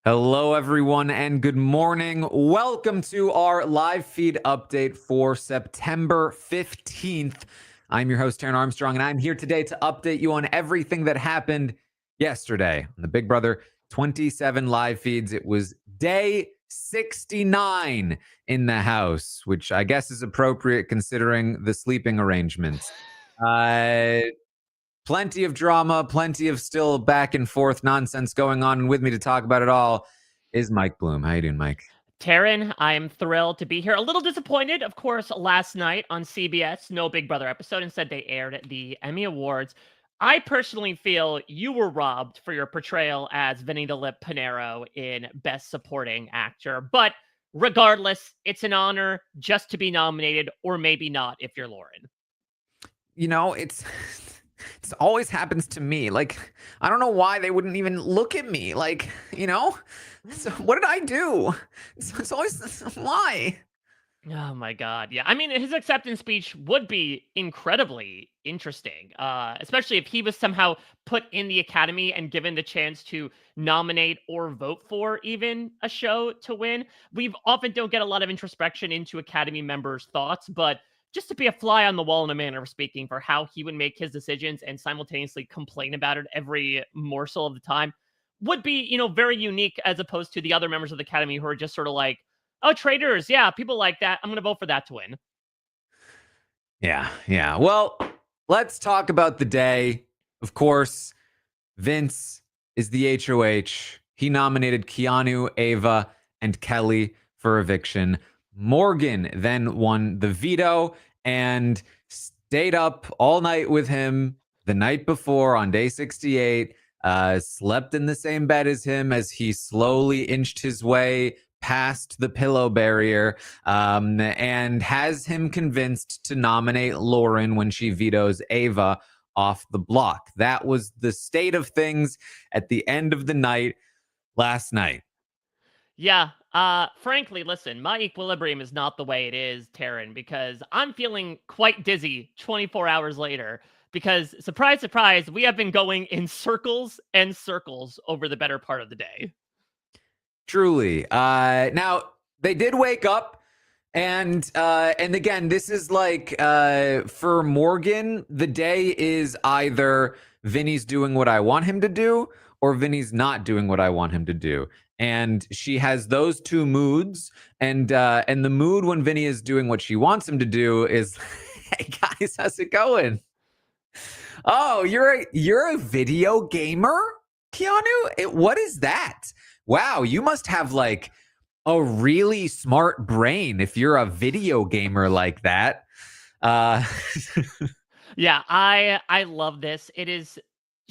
Hello, everyone, and good morning. Welcome to our live feed update for September 15th. I'm your host, Taran Armstrong, and I'm here today to update you on everything that happened yesterday on the Big Brother 27 live feeds. It was day 69 in the house, which I guess is appropriate considering the sleeping arrangements. Plenty of drama, plenty of still back and forth nonsense going on. And with me to talk about it all is Mike Bloom. How you doing, Mike? Taran, I am thrilled to be here. A little disappointed, of course, last night on CBS, no Big Brother episode. Instead, they aired the Emmy Awards. I personally feel you were robbed for your portrayal as Vinny the Lip Pinero in Best Supporting Actor. But regardless, it's an honor just to be nominated, or maybe not if you're Lauren. You know, it's always happens to me. Like, I don't know why they wouldn't even look at me. Like, so what did I do? It's always why. Oh my God. Yeah. I mean, his acceptance speech would be incredibly interesting, especially if he was somehow put in the Academy and given the chance to nominate or vote for even a show to win. We often don't get a lot of introspection into Academy members' thoughts, but just to be a fly on the wall in a manner of speaking for how he would make his decisions and simultaneously complain about it every morsel of the time would be, very unique as opposed to the other members of the Academy who are just sort of like, oh, traitors. Yeah, people like that. I'm going to vote for that to win. Yeah. Well, let's talk about the day. Of course, Vince is the HOH. He nominated Keanu, Ava, and Kelly for eviction. Morgan then won the veto and stayed up all night with him the night before on day 68, slept in the same bed as him as he slowly inched his way past the pillow barrier, and has him convinced to nominate Lauren when she vetoes Ava off the block. That was the state of things at the end of the night last night. Yeah. Frankly, listen, my equilibrium is not the way it is, Taran, because I'm feeling quite dizzy 24 hours later. Because, surprise, surprise, we have been going in circles and circles over the better part of the day. Truly. Now they did wake up, and again, this is like for Morgan, the day is either Vinny's doing what I want him to do, or Vinny's not doing what I want him to do. And she has those two moods, and the mood when Vinny is doing what she wants him to do is, hey guys, how's it going? Oh, you're a video gamer, Keanu? What is that? Wow, you must have like a really smart brain if you're a video gamer like that. Yeah, I love this. It is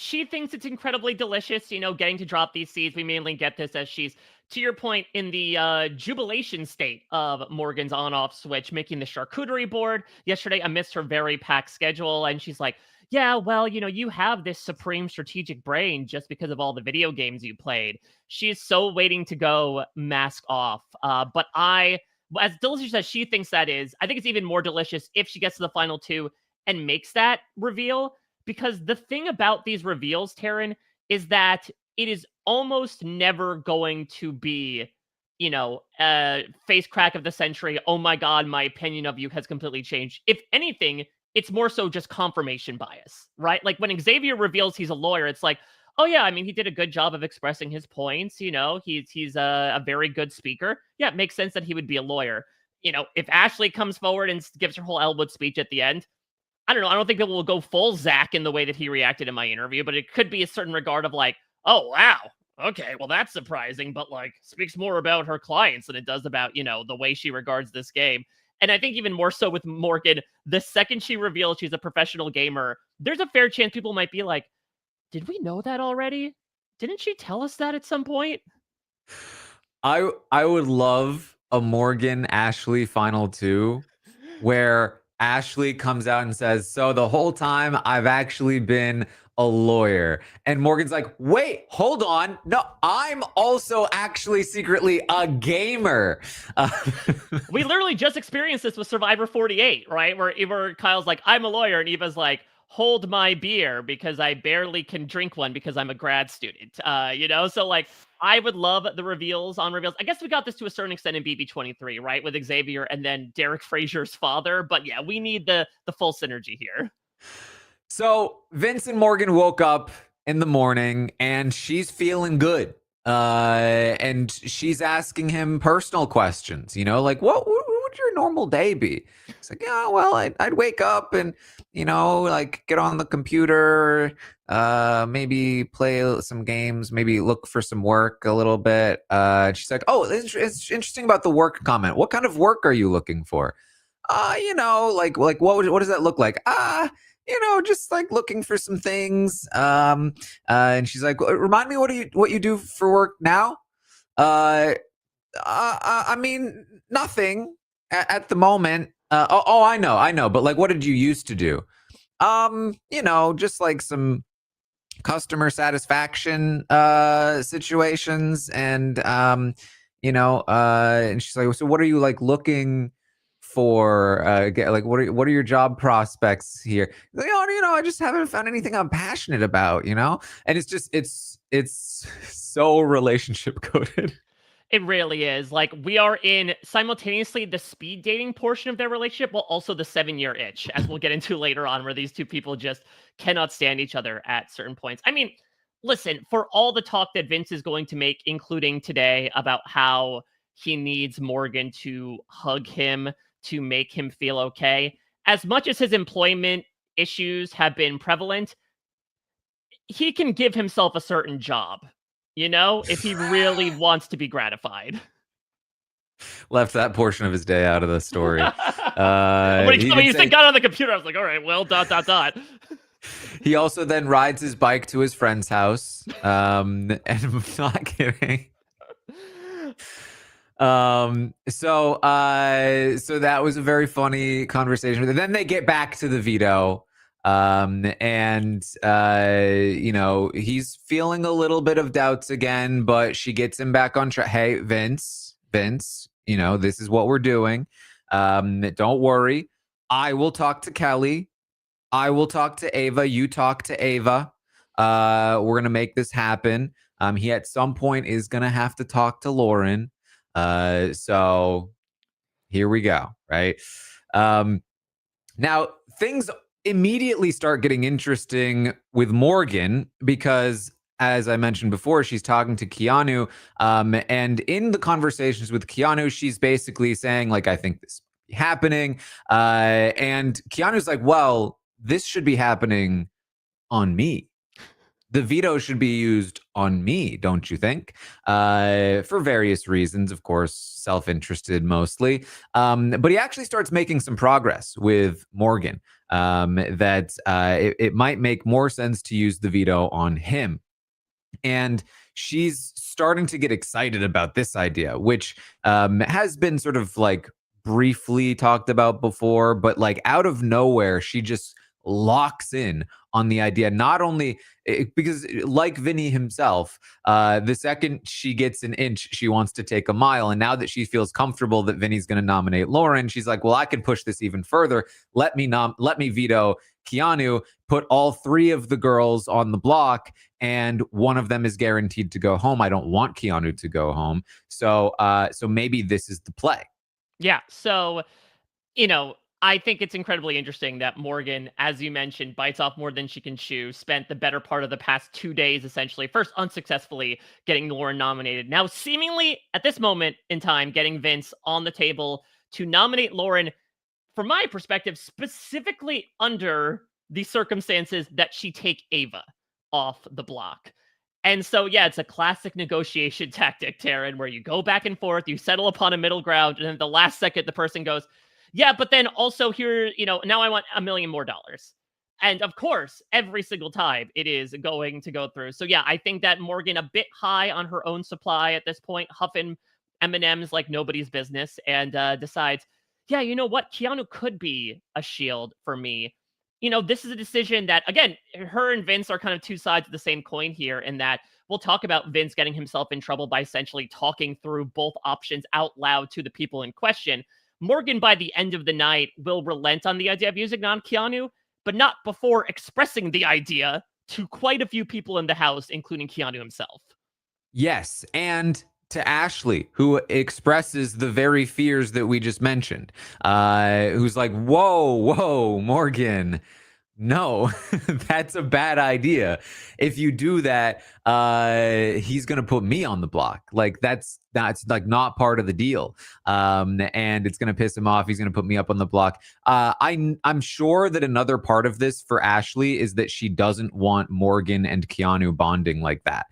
she thinks it's incredibly delicious, getting to drop these seeds. We mainly get this as she's, to your point, in the jubilation state of Morgan's on-off switch, making the charcuterie board yesterday amidst her very packed schedule. And she's like, yeah, well, you have this supreme strategic brain just because of all the video games you played. She is so waiting to go mask off. But as delicious as she thinks that is, I think it's even more delicious if she gets to the final two and makes that reveal. Because the thing about these reveals, Taran, is that it is almost never going to be, face crack of the century. Oh my God, my opinion of you has completely changed. If anything, it's more so just confirmation bias, right? Like when Xavier reveals he's a lawyer, it's like, oh yeah, I mean, he did a good job of expressing his points. He's a very good speaker. Yeah, it makes sense that he would be a lawyer. If Ashley comes forward and gives her whole Elwood speech at the end, I don't know. I don't think it will go full Zach in the way that he reacted in my interview, but it could be a certain regard of like, oh, wow. Okay, well, that's surprising, but like speaks more about her clients than it does about, the way she regards this game. And I think even more so with Morgan, the second she reveals she's a professional gamer, there's a fair chance people might be like, did we know that already? Didn't she tell us that at some point? I would love a Morgan Ashley final two where Ashley comes out and says, so the whole time I've actually been a lawyer. And Morgan's like, wait, hold on. No, I'm also actually secretly a gamer. We literally just experienced this with Survivor 48, right? Where Kyle's like, I'm a lawyer. And Eva's like, hold my beer because I barely can drink one because I'm a grad student. So like I would love the reveals on reveals. I guess we got this to a certain extent in BB23, right? With Xavier and then Derek Frazier's father. But yeah, we need the full synergy here. So Vince and Morgan woke up in the morning and she's feeling good. And she's asking him personal questions, like what would your normal day be? It's like, yeah, well, I'd wake up and, like get on the computer, maybe play some games, maybe look for some work a little bit. She's like, oh, it's interesting about the work comment. What kind of work are you looking for? Like what does that look like? Just like looking for some things. And she's like, remind me what you do for work now? I mean, nothing at the moment. I know, but like, what did you used to do? Just like some customer satisfaction situations, and and she's like, so what are you like looking for? Like, what are your job prospects here? Like, oh, I just haven't found anything I'm passionate about, and it's so relationship coded. It really is. Like, we are in simultaneously the speed dating portion of their relationship while also the 7-year itch, as we'll get into later on, where these two people just cannot stand each other at certain points. I mean, listen, for all the talk that Vince is going to make, including today, about how he needs Morgan to hug him to make him feel okay, as much as his employment issues have been prevalent, he can give himself a certain job, if he really wants to be gratified. Left that portion of his day out of the story. When he told me you got on the computer, I was like, all right, well, ... He also then rides his bike to his friend's house. And I'm not kidding. So that was a very funny conversation. Then they get back to the veto. And he's feeling a little bit of doubts again, but she gets him back on track. Hey, Vince, this is what we're doing. Don't worry. I will talk to Kelly. I will talk to Ava. You talk to Ava. We're going to make this happen. He at some point is going to have to talk to Lauren. So here we go. Right. Now things immediately start getting interesting with Morgan because, as I mentioned before, she's talking to Keanu. And in the conversations with Keanu, she's basically saying, like, I think this is happening. And Keanu's like, well, this should be happening on me. The veto should be used on me, don't you think? For various reasons, of course, self-interested mostly. But he actually starts making some progress with Morgan, that it might make more sense to use the veto on him. And she's starting to get excited about this idea, which has been sort of like briefly talked about before, but like out of nowhere, she just locks in on the idea, not only because like Vinny himself, the second she gets an inch, she wants to take a mile. And now that she feels comfortable that Vinny's going to nominate Lauren, she's like, well, I can push this even further. Let me veto Keanu, put all 3 of the girls on the block, and one of them is guaranteed to go home. I don't want Keanu to go home. So maybe this is the play. Yeah. So, I think it's incredibly interesting that Morgan, as you mentioned, bites off more than she can chew, spent the better part of the past 2 days, essentially, first unsuccessfully getting Lauren nominated. Now, seemingly, at this moment in time, getting Vince on the table to nominate Lauren, from my perspective, specifically under the circumstances that she take Ava off the block. And so, yeah, it's a classic negotiation tactic, Taran, where you go back and forth, you settle upon a middle ground, and then at the last second, the person goes, yeah, but then also here, now I want $1 million more. And of course, every single time it is going to go through. So yeah, I think that Morgan a bit high on her own supply at this point, huffing M&Ms like nobody's business, and decides, yeah, you know what? Keanu could be a shield for me. This is a decision that, again, her and Vince are kind of 2 sides of the same coin here, in that we'll talk about Vince getting himself in trouble by essentially talking through both options out loud to the people in question. Morgan, by the end of the night, will relent on the idea of using non-Keanu, but not before expressing the idea to quite a few people in the house, including Keanu himself. Yes, and to Ashley, who expresses the very fears that we just mentioned, who's like, whoa, Morgan, no, that's a bad idea. If you do that, he's gonna put me on the block. Like that's like not part of the deal. And it's gonna piss him off. He's gonna put me up on the block. I'm sure that another part of this for Ashley is that she doesn't want Morgan and Keanu bonding like that.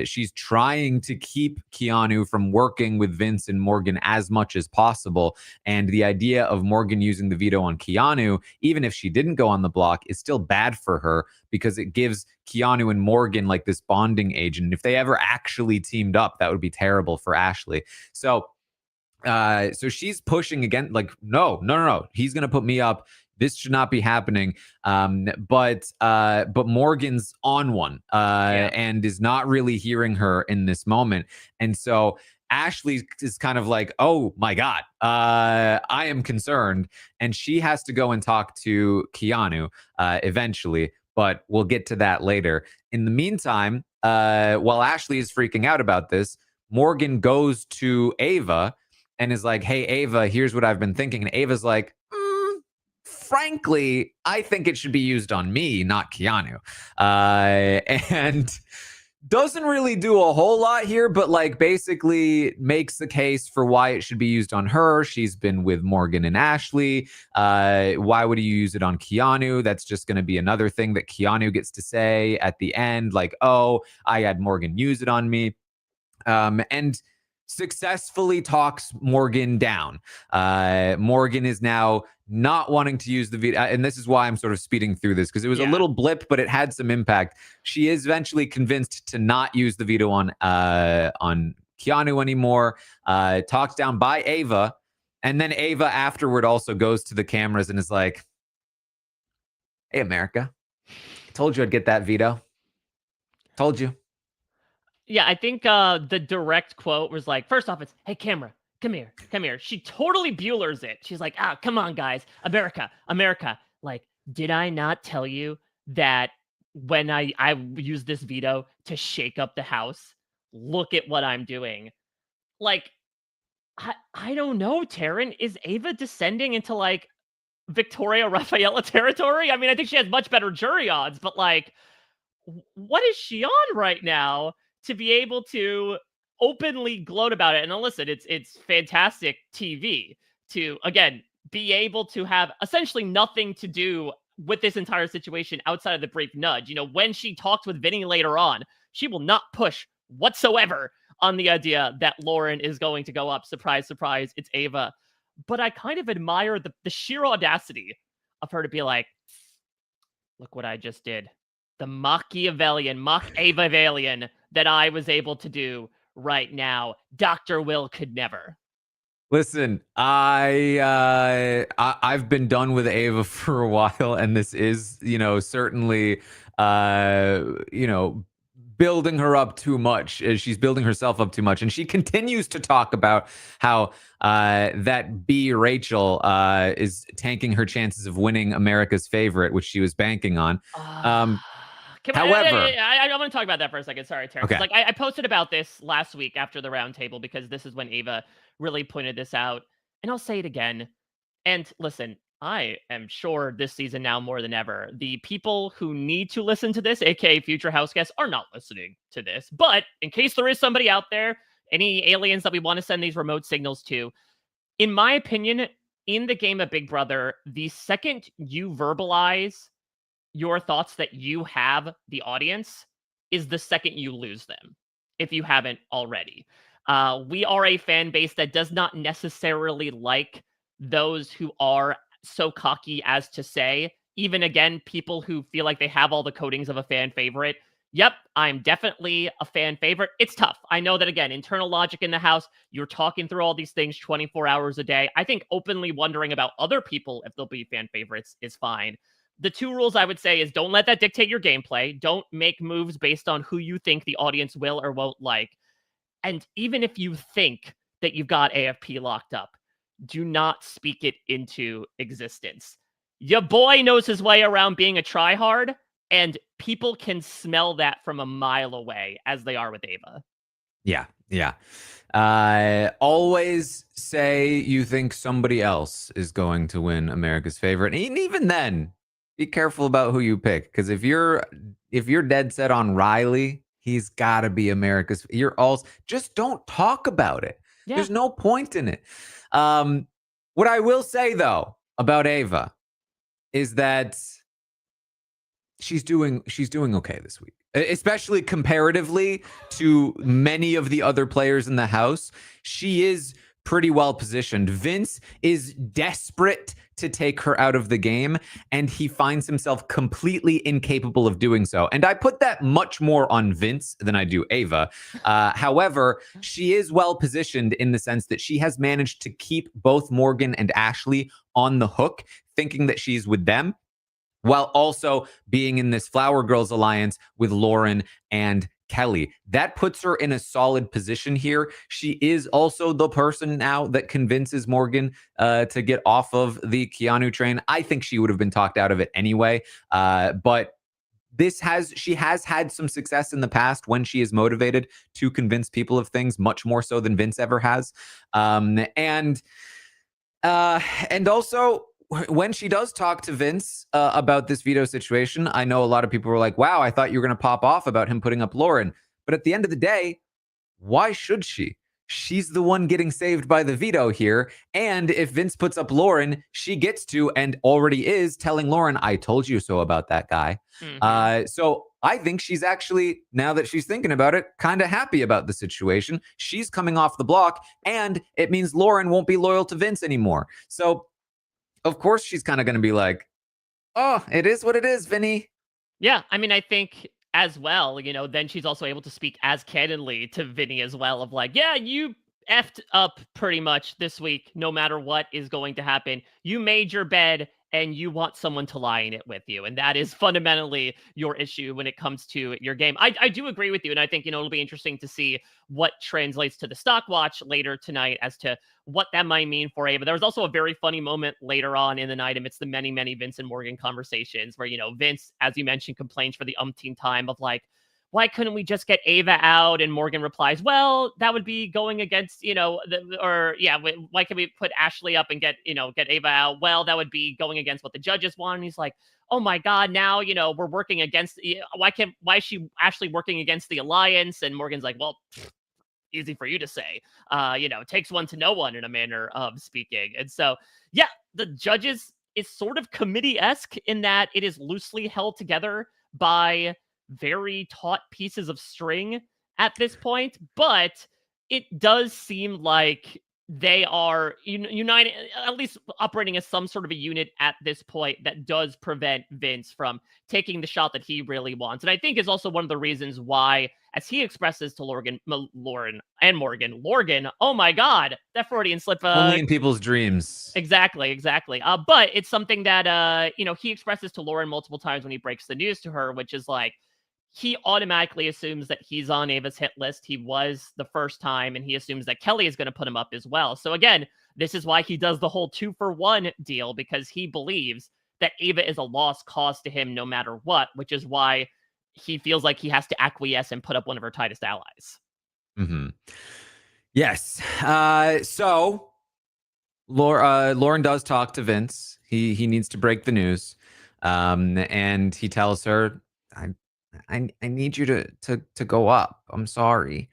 She's trying to keep Keanu from working with Vince and Morgan as much as possible. And the idea of Morgan using the veto on Keanu, even if she didn't go on the block, is still bad for her because it gives Keanu and Morgan like this bonding agent. And if they ever actually teamed up, that would be terrible for Ashley. So she's pushing again, like, no. He's gonna put me up. This should not be happening. But Morgan's on one and is not really hearing her in this moment. And so Ashley is kind of like, oh my God, I am concerned. And she has to go and talk to Keanu eventually, but we'll get to that later. In the meantime, while Ashley is freaking out about this, Morgan goes to Ava and is like, hey, Ava, here's what I've been thinking. And Ava's like, frankly, I think it should be used on me, not Keanu. And doesn't really do a whole lot here, but like basically makes the case for why it should be used on her. She's been with Morgan and Ashley. Why would you use it on Keanu? That's just going to be another thing that Keanu gets to say at the end, like, oh, I had Morgan use it on me. And successfully talks Morgan down. Morgan is now not wanting to use the veto, and this is why I'm sort of speeding through this because it was a little blip, but it had some impact. She is eventually convinced to not use the veto on Keanu anymore. Talked down by Ava, and then Ava afterward also goes to the cameras and is like, "Hey, America, I told you I'd get that veto. Told you." Yeah, I think the direct quote was like, first off, it's, hey, camera, come here. She totally Bueller's it. She's like, come on, guys. America. Like, did I not tell you that when I use this veto to shake up the house? Look at what I'm doing. Like, I don't know, Taran. Is Ava descending into, like, Victoria Rafaela territory? I mean, I think she has much better jury odds, but, like, what is she on right now to be able to openly gloat about it? And listen, it's fantastic TV to, again, be able to have essentially nothing to do with this entire situation outside of the brief nudge. You know, when she talks with Vinny later on, she will not push whatsoever on the idea that Lauren is going to go up. Surprise, surprise, it's Ava. But I kind of admire the sheer audacity of her to be like, look what I just did. The Machiavellian that I was able to do right now. Dr. Will could never. Listen, I've been done with Ava for a while, and this is, certainly, building her up too much. She's building herself up too much, and she continues to talk about how that B Rachel is tanking her chances of winning America's favorite, which she was banking on. However, I want to talk about that for a second. Sorry, Terrence. Okay. Like I posted about this last week after the roundtable because this is when Ava really pointed this out, and I'll say it again. And listen, I am sure this season now more than ever, the people who need to listen to this, aka future house guests, are not listening to this. But in case there is somebody out there, any aliens that we want to send these remote signals to, in my opinion, in the game of Big Brother, the second you verbalize your thoughts that you have the audience is the second you lose them, if you haven't already. We are a fan base that does not necessarily like those who are so cocky as to say, even again, people who feel like they have all the codings of a fan favorite. Yep, I'm definitely a fan favorite. It's tough. I know that, again, internal logic in the house, you're talking through all these things 24 hours a day. I think openly wondering about other people if they'll be fan favorites is fine. The two rules I would say is don't let that dictate your gameplay. Don't make moves based on who you think the audience will or won't like. And even if you think that you've got AFP locked up, do not speak it into existence. Your boy knows his way around being a tryhard, and people can smell that from a mile away, as they are with Ava. Yeah. Always say you think somebody else is going to win America's favorite. And even then, be careful about who you pick. Because if you're dead set on Riley, he's gotta be America's. You're all just don't talk about it. Yeah. There's no point in it. What I will say though about Ava is that she's doing okay this week, especially comparatively to many of the other players in the house. She is pretty well positioned. Vince is desperate to take her out of the game, and he finds himself completely incapable of doing so. And I put that much more on Vince than I do Ava. However, she is well positioned in the sense that she has managed to keep both Morgan and Ashley on the hook, thinking that she's with them, while also being in this Flower Girls alliance with Lauren and Kelly. That puts her in a solid position here. She is also the person now that convinces Morgan to get off of the Keanu train. I think she would have been talked out of it anyway, but she has had some success in the past when she is motivated to convince people of things, much more so than Vince ever has. And also, when she does talk to Vince about this veto situation, I know a lot of people were like, wow, I thought you were going to pop off about him putting up Lauren. But at the end of the day, why should she? She's the one getting saved by the veto here. And if Vince puts up Lauren, she gets to and already is telling Lauren, I told you so about that guy. Mm-hmm. So I think she's actually, now that she's thinking about it, kind of happy about the situation. She's coming off the block, and it means Lauren won't be loyal to Vince anymore. So of course, she's kind of going to be like, oh, it is what it is, Vinny. Yeah, I mean, I think as well, then she's also able to speak as candidly to Vinny as well of like, yeah, you effed up pretty much this week, no matter what is going to happen. You made your bed and you want someone to lie in it with you. And that is fundamentally your issue when it comes to your game. I do agree with you. And I think, it'll be interesting to see what translates to the stock watch later tonight as to what that might mean for Ava. There was also a very funny moment later on in the night amidst the many, many Vince and Morgan conversations where, Vince, as you mentioned, complains for the umpteenth time of like, why couldn't we just get Ava out? And Morgan replies, well, that would be going against, why can't we put Ashley up and get Ava out? Well, that would be going against what the judges want. And he's like, oh my God, now, we're working against, why is she actually working against the alliance? And Morgan's like, well, easy for you to say, takes one to know one in a manner of speaking. And so, yeah, the judges is sort of committee-esque in that it is loosely held together by very taut pieces of string at this point, but it does seem like they are united, at least operating as some sort of a unit at this point that does prevent Vince from taking the shot that he really wants. And I think is also one of the reasons why, as he expresses to Lauren and Morgan, oh my God, that Freudian slip. Only in people's dreams. Exactly. But it's something that, he expresses to Lauren multiple times when he breaks the news to her, which is like, he automatically assumes that he's on Ava's hit list. He was the first time, and he assumes that Kelly is going to put him up as well. So again, this is why he does the whole 2-for-1 deal, because he believes that Ava is a lost cause to him no matter what, which is why he feels like he has to acquiesce and put up one of her tightest allies. Mm-hmm. Yes. So Lauren does talk to Vince. He needs to break the news. And he tells her, I need you to go up. I'm sorry.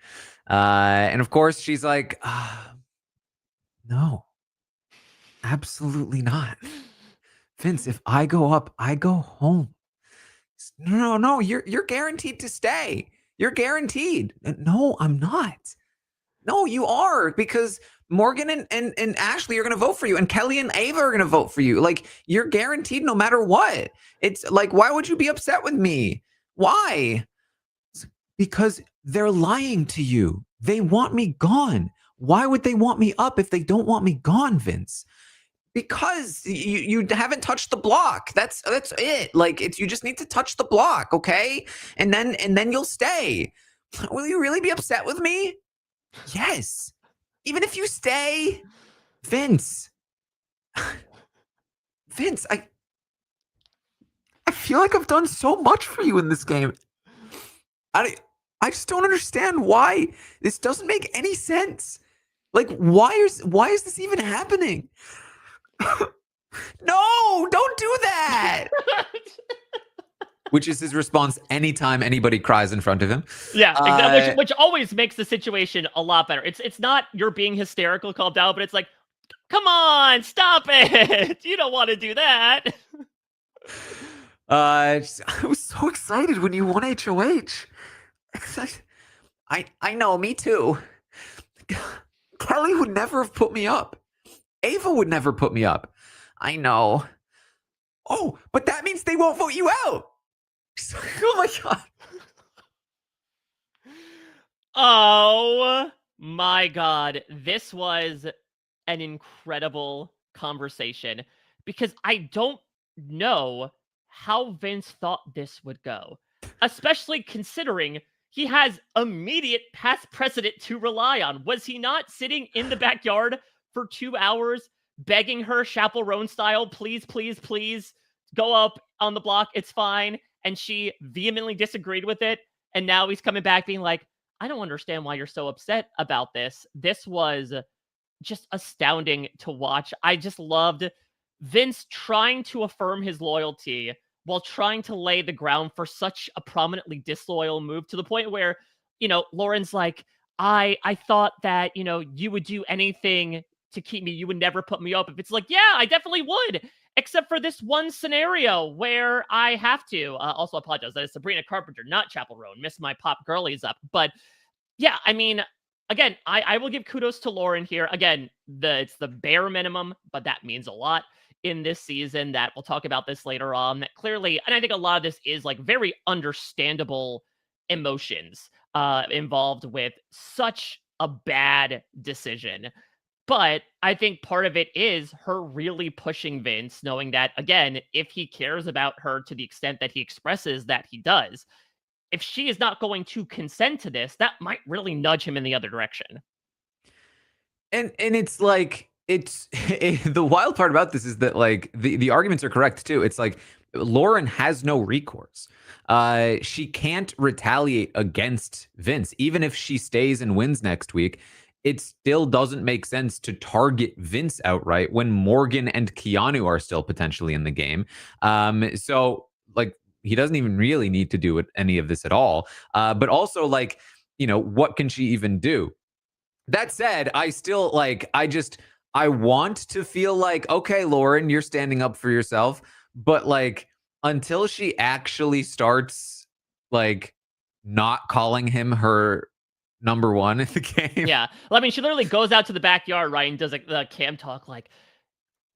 And of course she's like, no, absolutely not. Vince, if I go up, I go home. No, you're guaranteed to stay. You're guaranteed. No, I'm not. No, you are, because Morgan and Ashley are going to vote for you, and Kelly and Ava are going to vote for you. Like, you're guaranteed no matter what. It's like, why would you be upset with me? Why? Because they're lying to you. They want me gone. Why would they want me up if they don't want me gone, Vince? Because you haven't touched the block. That's it. Like, you just need to touch the block, okay? And then you'll stay. Will you really be upset with me? Yes. Even if you stay, Vince. Vince, feel like I've done so much for you in this game. I just don't understand why this doesn't make any sense. Like, why is this even happening? No, don't do that. Which is his response anytime anybody cries in front of him. Yeah, exactly. Which always makes the situation a lot better. It's not you're being hysterical, calm down, but it's like, come on, stop it. You don't want to do that. I was so excited when you won HOH. I know, me too. Kelly would never have put me up. Ava would never put me up. I know. Oh, but that means they won't vote you out. Oh my God. Oh my God. This was an incredible conversation because I don't know how Vince thought this would go, especially considering he has immediate past precedent to rely on. Was he not sitting in the backyard for 2 hours begging her chaperone style, please, please, please go up on the block, it's fine, and she vehemently disagreed with it, and now he's coming back being like, I don't understand why you're so upset about this. This was just astounding to watch. I just loved Vince trying to affirm his loyalty while trying to lay the ground for such a prominently disloyal move, to the point where, Lauren's like, I thought that, you would do anything to keep me. You would never put me up. If it's like, yeah, I definitely would, except for this one scenario where I have to. Also, apologize. That is Sabrina Carpenter, not Chaperone. Missed my pop girlies up. But yeah, I mean, again, I will give kudos to Lauren here. Again, it's the bare minimum, but that means a lot in this season. That we'll talk about this later on. That clearly, and I think a lot of this is like very understandable emotions involved with such a bad decision. But I think part of it is her really pushing Vince, knowing that, again, if he cares about her to the extent that he expresses that he does, if she is not going to consent to this, that might really nudge him in the other direction. And it's like, the wild part about this is that, like, the arguments are correct too. It's like Lauren has no recourse. She can't retaliate against Vince. Even if she stays and wins next week, it still doesn't make sense to target Vince outright when Morgan and Keanu are still potentially in the game. So, like, he doesn't even really need to do any of this at all. But also, like, what can she even do? That said, I still, like, I want to feel like, okay, Lauren, you're standing up for yourself. But, like, until she actually starts, like, not calling him her number one in the game. Yeah. Well, I mean, she literally goes out to the backyard, right, and does the cam talk like,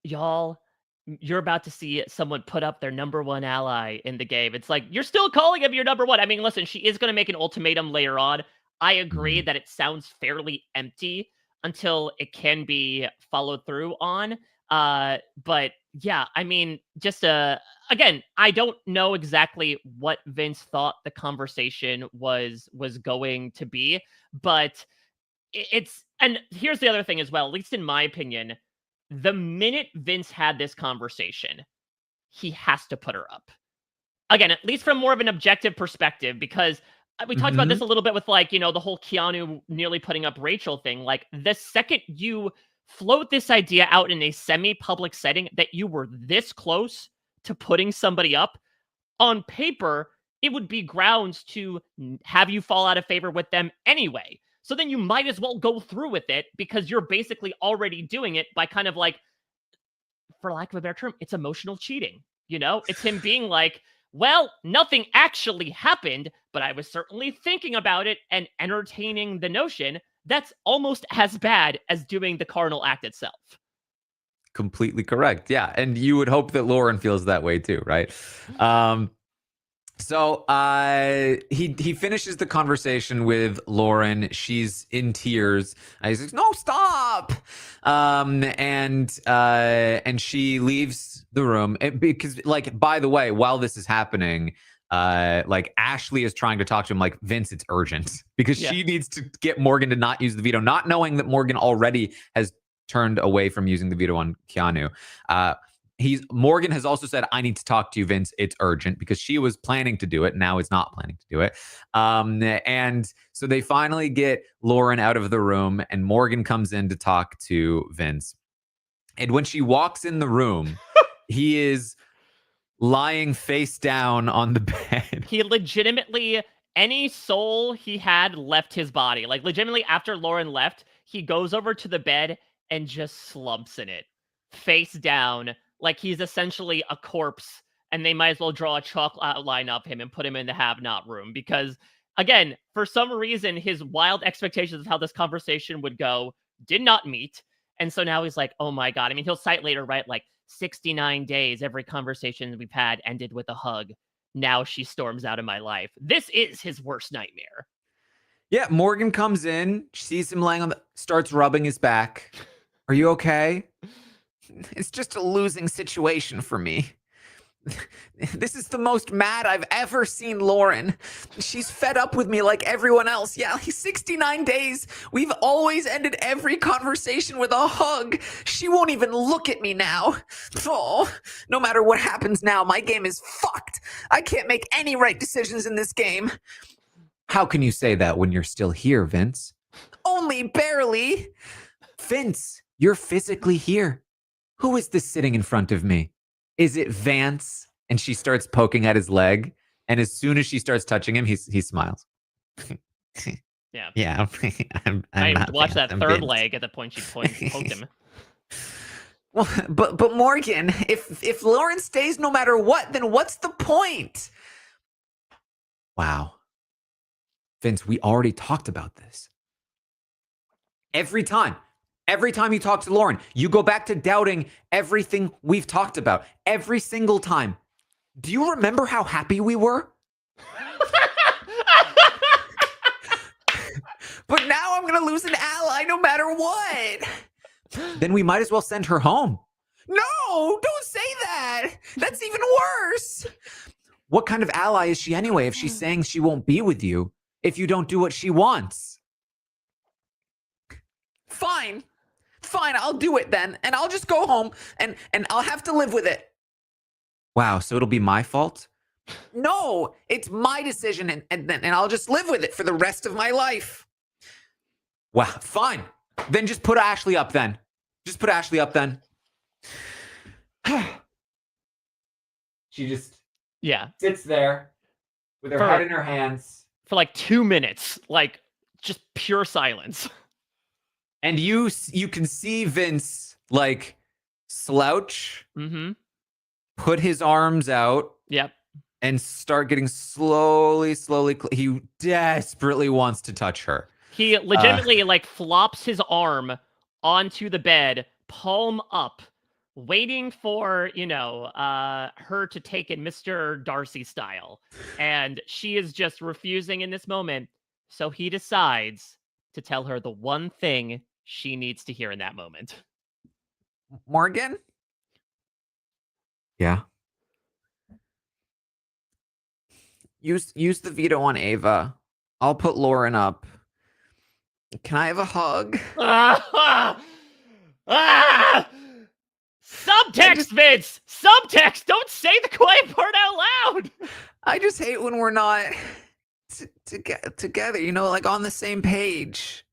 y'all, you're about to see someone put up their number one ally in the game. It's like, you're still calling him your number one. I mean, listen, she is going to make an ultimatum later on. I agree that it sounds fairly empty until it can be followed through on. But yeah, I mean, just again, I don't know exactly what Vince thought the conversation was going to be, but and here's the other thing as well, at least in my opinion, the minute Vince had this conversation, he has to put her up. Again, at least from more of an objective perspective, because we talked about this a little bit with, like, the whole Keanu nearly putting up Rachel thing. Like, the second you float this idea out in a semi-public setting that you were this close to putting somebody up, on paper, it would be grounds to have you fall out of favor with them anyway. So then you might as well go through with it, because you're basically already doing it by kind of, like, for lack of a better term, it's emotional cheating. It's him being like, well, nothing actually happened, but I was certainly thinking about it and entertaining the notion. That's almost as bad as doing the carnal act itself. Completely correct. Yeah. And you would hope that Lauren feels that way too, right? So he finishes the conversation with Lauren. She's in tears. He's like, "No, stop!" And she leaves the room because, like, by the way, while this is happening, like, Ashley is trying to talk to him, like, Vince, it's urgent, because she needs to get Morgan to not use the veto, not knowing that Morgan already has turned away from using the veto on Keanu. Morgan has also said, I need to talk to you, Vince. It's urgent, because she was planning to do it. Now is not planning to do it. And so they finally get Lauren out of the room, and Morgan comes in to talk to Vince. And when she walks in the room, he is lying face down on the bed. He legitimately, any soul he had left his body. Like, legitimately, after Lauren left, he goes over to the bed and just slumps in it, face down, like he's essentially a corpse, and they might as well draw a chalk outline of him and put him in the have-not room. Because, again, for some reason, his wild expectations of how this conversation would go did not meet. And so now he's like, oh my God. I mean, he'll cite later, right? Like, 69 days, every conversation we've had ended with a hug. Now she storms out of my life. This is his worst nightmare. Yeah, Morgan comes in, sees him laying on starts rubbing his back. Are you okay? It's just a losing situation for me. This is the most mad I've ever seen Lauren. She's fed up with me like everyone else. Yeah, 69 days. We've always ended every conversation with a hug. She won't even look at me now. Oh, no matter what happens now, my game is fucked. I can't make any right decisions in this game. How can you say that when you're still here, Vince? Only barely. Vince, you're physically here. Who is this sitting in front of me? Is it Vance? And she starts poking at his leg. And as soon as she starts touching him, he smiles. Yeah. Yeah. I watched that third Vince. leg at the point she poked him. Well, but Morgan, if Lauren stays no matter what, then what's the point? Wow. Vince, we already talked about this. Every time you talk to Lauren, you go back to doubting everything we've talked about. Every single time. Do you remember how happy we were? But now I'm going to lose an ally no matter what. Then we might as well send her home. No, don't say that. That's even worse. What kind of ally is she anyway if she's saying she won't be with you if you don't do what she wants? Fine, I'll do it then. And I'll just go home and I'll have to live with it. Wow, so it'll be my fault? No, it's my decision and I'll just live with it for the rest of my life. Wow, fine. Then just put Ashley up then. She just sits there with her head in her hands. For like 2 minutes, like just pure silence. And you can see Vince like slouch, put his arms out, and start getting slowly. He desperately wants to touch her. He legitimately like flops his arm onto the bed, palm up, waiting for, her to take it Mr. Darcy style. And she is just refusing in this moment. So he decides to tell her the one thing she needs to hear in that moment. Morgan? Yeah. Use the veto on Ava. I'll put Lauren up. Can I have a hug? Subtext, Vince! Subtext! Don't say the quiet part out loud! I just hate when we're not together, like on the same page,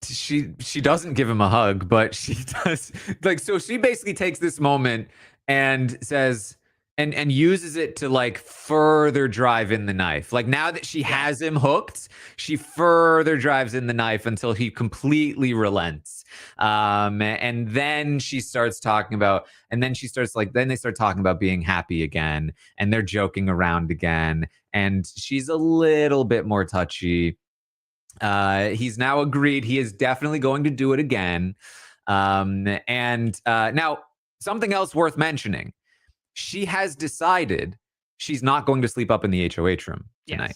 She doesn't give him a hug, but she does. So she basically takes this moment and says, and uses it to like further drive in the knife. Like now that she has him hooked, she further drives in the knife until he completely relents. And then she starts talking about, then they start talking about being happy again, and they're joking around again. And she's a little bit more touchy. He's now agreed he is definitely going to do it again. Now something else worth mentioning. She has decided she's not going to sleep up in the HOH room tonight.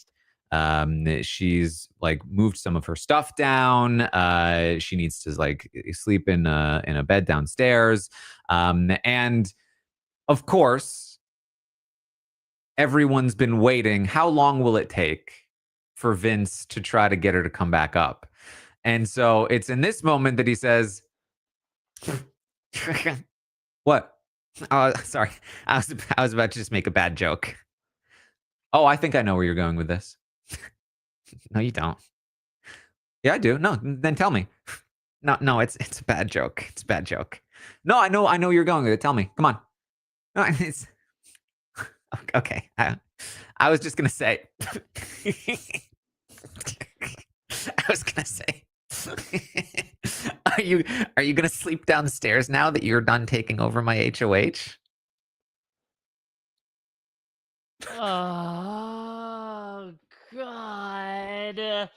Yes. She's like moved some of her stuff down. She needs to like sleep in a bed downstairs. And of course, everyone's been waiting. How long will it take for Vince to try to get her to come back up? And so it's in this moment that he says, what? Sorry. I was about to just make a bad joke. Oh, I think I know where you're going with this. No, you don't. Yeah, I do. No, then tell me. No, it's a bad joke. It's a bad joke. No, I know where you're going with it. Tell me. Come on. No, it's okay. I was just gonna say. I was gonna say. Are you gonna sleep downstairs now that you're done taking over my HOH? Oh God.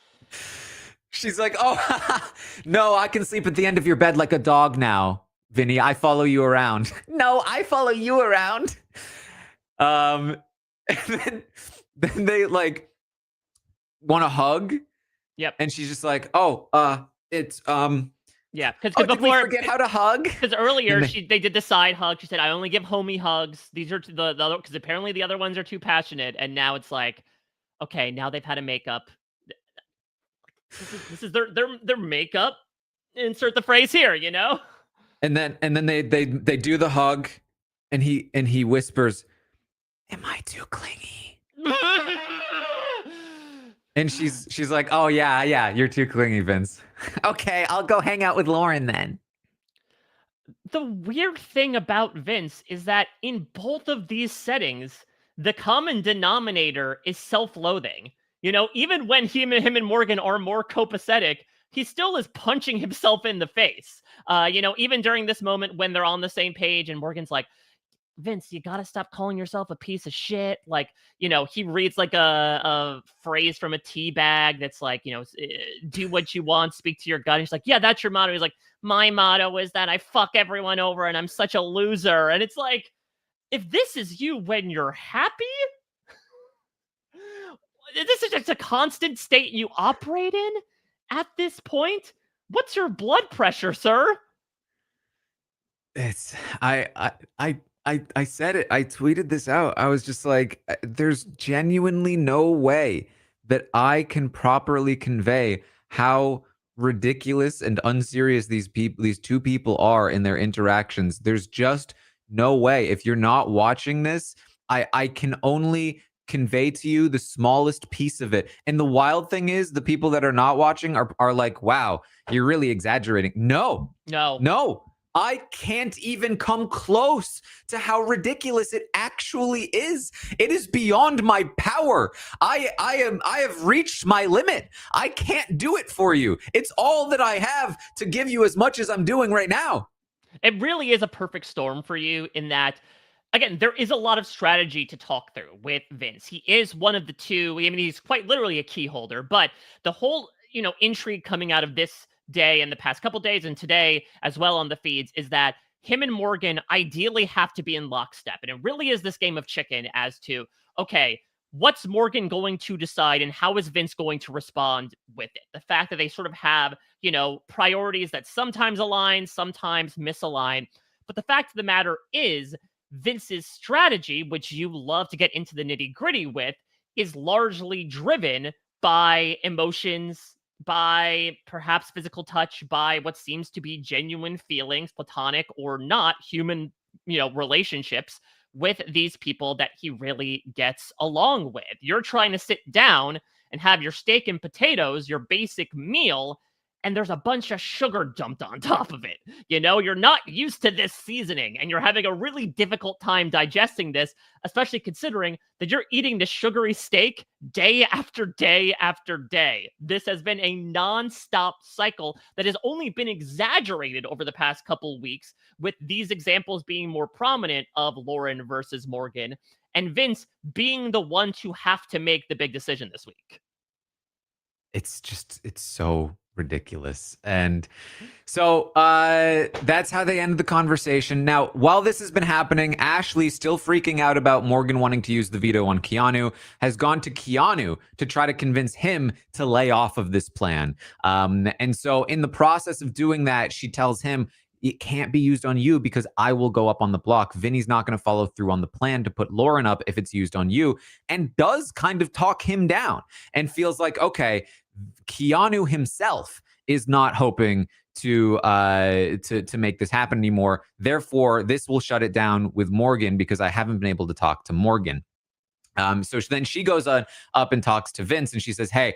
She's like, oh, no, I can sleep at the end of your bed like a dog now, Vinny. I follow you around. No, I follow you around. And then they like want to hug. Yep. And she's just like, oh, it's Yeah, because oh, did we before forget how to hug? Because earlier they did the side hug. She said, "I only give homie hugs. These are the other because apparently the other ones are too passionate." And now it's like, okay, now they've had a makeup. This is their makeup. Insert the phrase here, you know. And then they do the hug, and he whispers, "Am I too clingy?" And she's like, "Oh yeah, you're too clingy, Vince. Okay, I'll go hang out with Lauren then." The weird thing about Vince is that in both of these settings, the common denominator is self-loathing. You know, even when him and Morgan are more copacetic, he still is punching himself in the face. You know, even during this moment when they're on the same page and Morgan's like, Vince, you gotta stop calling yourself a piece of shit. Like, you know, he reads like a phrase from a tea bag that's like, you know, do what you want, speak to your gut. And he's like, yeah, that's your motto. He's like, my motto is that I fuck everyone over and I'm such a loser. And it's like, if this is you when you're happy, this is just a constant state you operate in at this point. What's your blood pressure, sir? It's I said it. I tweeted this out. I was just like, there's genuinely no way that I can properly convey how ridiculous and unserious these two people are in their interactions. There's just no way. If you're not watching this, I can only convey to you the smallest piece of it. And the wild thing is, the people that are not watching are like, wow, you're really exaggerating. No. I can't even come close to how ridiculous it actually is. It is beyond my power. I have reached my limit. I can't do it for you. It's all that I have to give you as much as I'm doing right now. It really is a perfect storm for you in that, again, there is a lot of strategy to talk through with Vince. He is one of the two. I mean, he's quite literally a key holder, but the whole, you know, intrigue coming out of this day and the past couple days and today as well on the feeds is that him and Morgan ideally have to be in lockstep. And it really is this game of chicken as to, okay, what's Morgan going to decide and how is Vince going to respond with it? The fact that they sort of have, you know, priorities that sometimes align, sometimes misalign. But the fact of the matter is Vince's strategy, which you love to get into the nitty gritty with, is largely driven by emotions, by perhaps physical touch, by what seems to be genuine feelings, platonic or not, human, you know, relationships with these people that he really gets along with. You're trying to sit down and have your steak and potatoes, your basic meal, and there's a bunch of sugar dumped on top of it. You know, you're not used to this seasoning and you're having a really difficult time digesting this, especially considering that you're eating this sugary steak day after day after day. This has been a non-stop cycle that has only been exaggerated over the past couple weeks, with these examples being more prominent of Lauren versus Morgan and Vince being the one to have to make the big decision this week. It's so ridiculous. And so that's how they ended the conversation. Now, while this has been happening, Ashley, still freaking out about Morgan wanting to use the veto on Keanu, has gone to Keanu to try to convince him to lay off of this plan. And so in the process of doing that, she tells him, it can't be used on you because I will go up on the block. Vinny's not going to follow through on the plan to put Lauren up if it's used on you, and does kind of talk him down and feels like, okay, Keanu himself is not hoping to make this happen anymore. Therefore, this will shut it down with Morgan because I haven't been able to talk to Morgan. So then she goes up and talks to Vince, and she says, "Hey,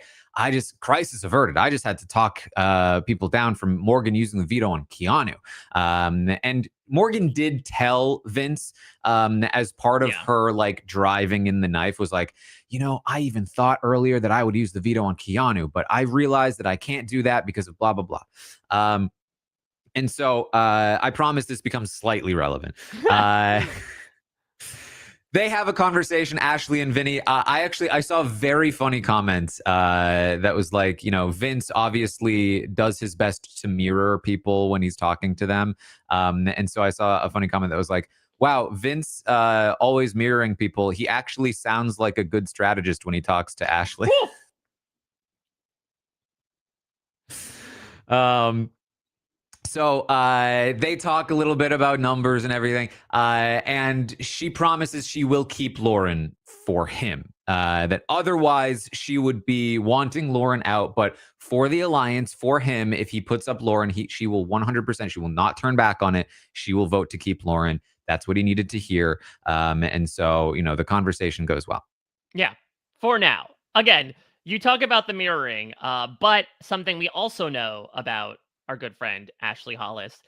crisis averted. I just had to talk people down from Morgan using the veto on Keanu." And Morgan did tell Vince, as part of her like driving in the knife, was like, I even thought earlier that I would use the veto on Keanu, but I realized that I can't do that because of blah blah blah. And so I promise this becomes slightly relevant. They have a conversation, Ashley and Vinny. I saw a very funny comment that was like, Vince obviously does his best to mirror people when he's talking to them. And so I saw a funny comment that was like, wow, Vince always mirroring people. He actually sounds like a good strategist when he talks to Ashley. So they talk a little bit about numbers and everything, and she promises she will keep Lauren for him, that otherwise she would be wanting Lauren out, but for the alliance, for him, if he puts up Lauren, she will 100%, she will not turn back on it. She will vote to keep Lauren. That's what he needed to hear. And so, the conversation goes well. Yeah, for now. Again, you talk about the mirroring, but something we also know about our good friend Ashley Hollis,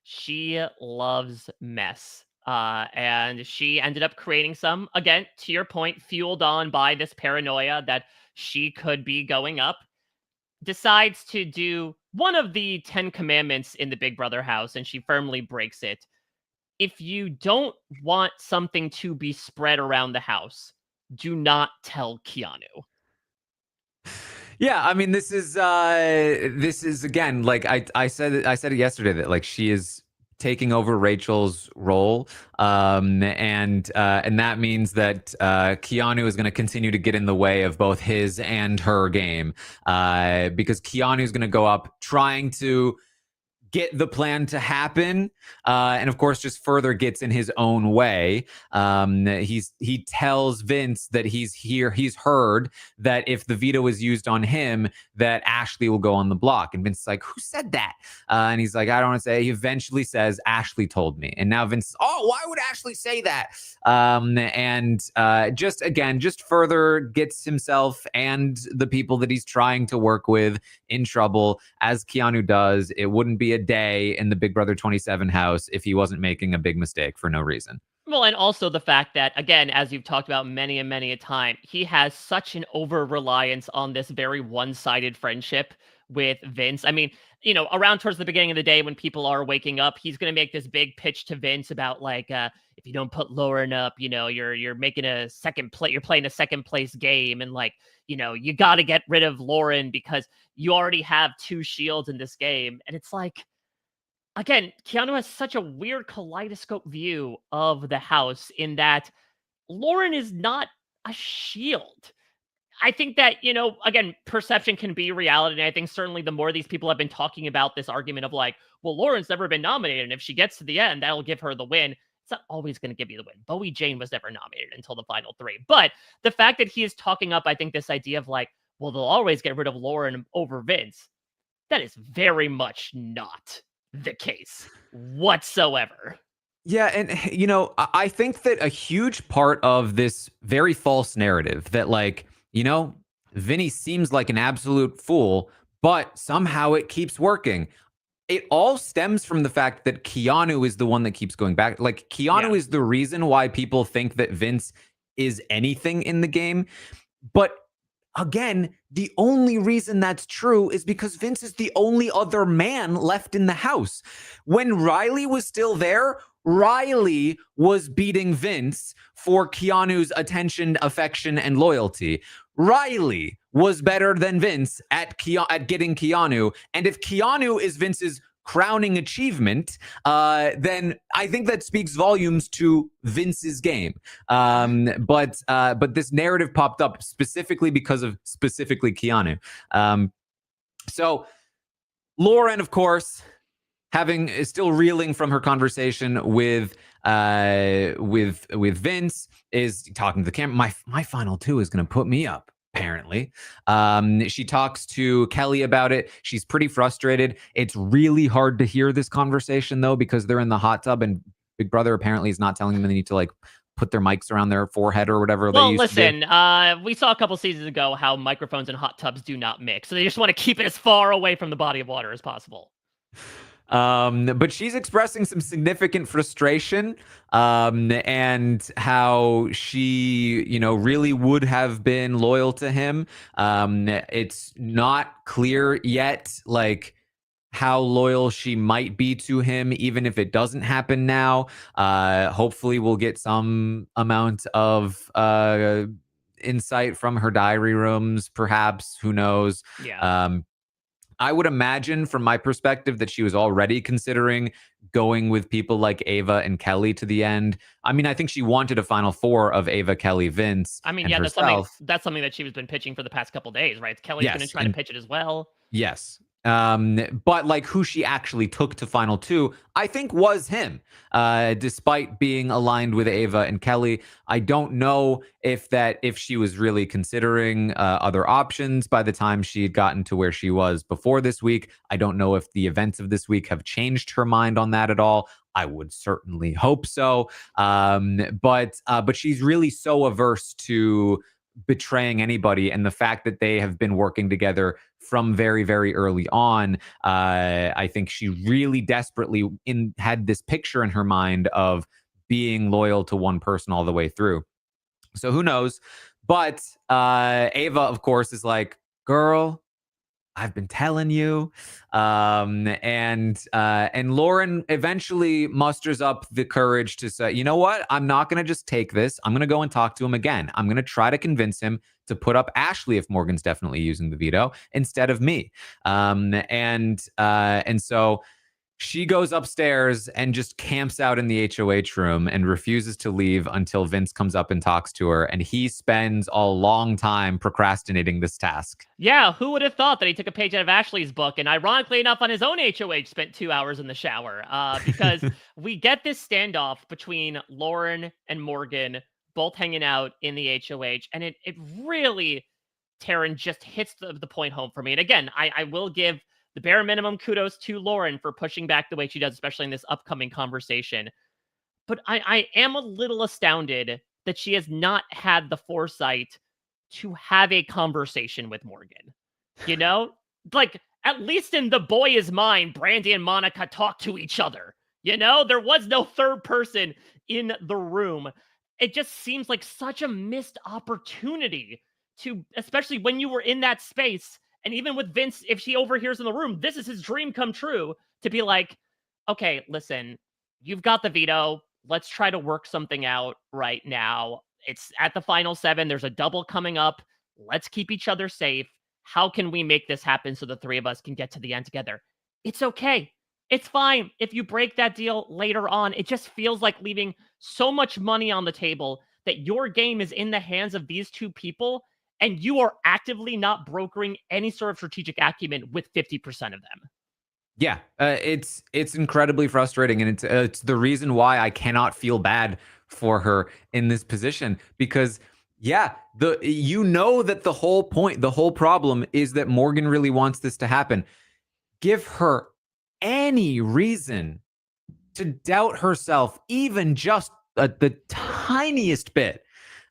she loves mess. And she ended up creating some, again, to your point, fueled on by this paranoia that she could be going up. Decides to do one of the 10 commandments in the Big Brother house, and she firmly breaks it. If you don't want something to be spread around the house, do not tell Keanu. Yeah, I mean, this is again, like I said it yesterday, that like she is taking over Rachel's role, and that means that Keanu is going to continue to get in the way of both his and her game, because Keanu is going to go up trying to get the plan to happen, and of course just further gets in his own way. He tells Vince that he's heard that if the veto is used on him, that Ashley will go on the block, and Vince is like, who said that? And he's like, I don't want to say. He eventually says, Ashley told me. And now Vince, why would Ashley say that? And just further gets himself and the people that he's trying to work with in trouble, as Keanu does. It wouldn't be a day in the Big Brother 27 house if he wasn't making a big mistake for no reason. Well, and also the fact that, again, as you've talked about many and many a time, he has such an over-reliance on this very one-sided friendship with Vince. I mean, around towards the beginning of the day when people are waking up, he's going to make this big pitch to Vince about like, if you don't put Lauren up, you're making a second play, you're playing a second place game, and like, you got to get rid of Lauren because you already have 2 shields in this game. And it's like, again, Keanu has such a weird kaleidoscope view of the house in that Lauren is not a shield. I think that, again, perception can be reality. And I think certainly the more these people have been talking about this argument of like, well, Lauren's never been nominated, and if she gets to the end, that'll give her the win. It's not always going to give you the win. Bowie Jane was never nominated until the final 3. But the fact that he is talking up, I think, this idea of like, well, they'll always get rid of Lauren over Vince, that is very much not the case whatsoever. Yeah, and I think that a huge part of this very false narrative that like, Vinny seems like an absolute fool, but somehow it keeps working. It all stems from the fact that Keanu is the one that keeps going back. Like, Keanu is the reason why people think that Vince is anything in the game. But again, the only reason that's true is because Vince is the only other man left in the house. When Riley was still there, Riley was beating Vince for Keanu's attention, affection, and loyalty. Riley was better than Vince at getting Keanu. And if Keanu is Vince's crowning achievement, then I think that speaks volumes to Vince's game. But this narrative popped up specifically because of specifically Keanu. So Lauren, of course, is still reeling from her conversation with Vince, is talking to the camera. My final 2 is going to put me up. apparently. She talks to Kelly about it. She's pretty frustrated. It's really hard to hear this conversation, though, because they're in the hot tub and Big Brother apparently is not telling them they need to like put their mics around their forehead or whatever they Well, used to do. listen, we saw a couple seasons ago how microphones and hot tubs do not mix. So they just want to keep it as far away from the body of water as possible. But she's expressing some significant frustration, and how she, really would have been loyal to him. It's not clear yet, like, how loyal she might be to him, even if it doesn't happen now. Hopefully, we'll get some amount of insight from her diary rooms, perhaps. Who knows? Yeah. I would imagine, from my perspective, that she was already considering going with people like Ava and Kelly to the end. I mean, I think she wanted a final four of Ava, Kelly, Vince, I mean, and yeah, that's something herself. that's something that she's been pitching for the past couple days, right? Kelly's going to Yes, try to and pitch it as well. yes. But like who she actually took to final two, I think was him. Despite being aligned with Ava and Kelly, I don't know if she was really considering other options by the time she had gotten to where she was before this week. I don't know if the events of this week have changed her mind on that at all. I would certainly hope so. But she's really so averse to betraying anybody, and the fact that they have been working together from very, very early on, I think she really desperately had this picture in her mind of being loyal to one person all the way through. So who knows? But Ava, of course, is like, girl, I've been telling you. And Lauren eventually musters up the courage to say, you know what? I'm not going to just take this. I'm going to go and talk to him again. I'm going to try to convince him to put up Ashley if Morgan's definitely using the veto instead of me. And so she goes upstairs and just camps out in the HOH room and refuses to leave until Vince comes up and talks to her. And he spends a long time procrastinating this task. Yeah, who would have thought that he took a page out of Ashley's book and, ironically enough, on his own HOH spent 2 hours in the shower? Because we get this standoff between Lauren and Morgan both hanging out in the HOH, and it really, Taran, just hits the point home for me. And again, I will give the bare minimum kudos to Lauren for pushing back the way she does, especially in this upcoming conversation. But I am a little astounded that she has not had the foresight to have a conversation with Morgan. You know? Like, at least in The Boy Is Mine, Brandy and Monica talk to each other. You know? There was no third person in the room. It just seems like such a missed opportunity to, especially when you were in that space. And even with Vince, if she overhears in the room, this is his dream come true, to be like, okay, listen, you've got the veto. Let's try to work something out right now. It's at the final 7. There's a double coming up. Let's keep each other safe. How can we make this happen so the three of us can get to the end together? It's okay. It's fine if you break that deal later on. It just feels like leaving so much money on the table that your game is in the hands of these two people, and you are actively not brokering any sort of strategic acumen with 50% of them. Yeah, it's incredibly frustrating, and it's the reason why I cannot feel bad for her in this position, because yeah, that the whole point, the whole problem is that Morgan really wants this to happen. Give her any reason to doubt herself, even just the tiniest bit,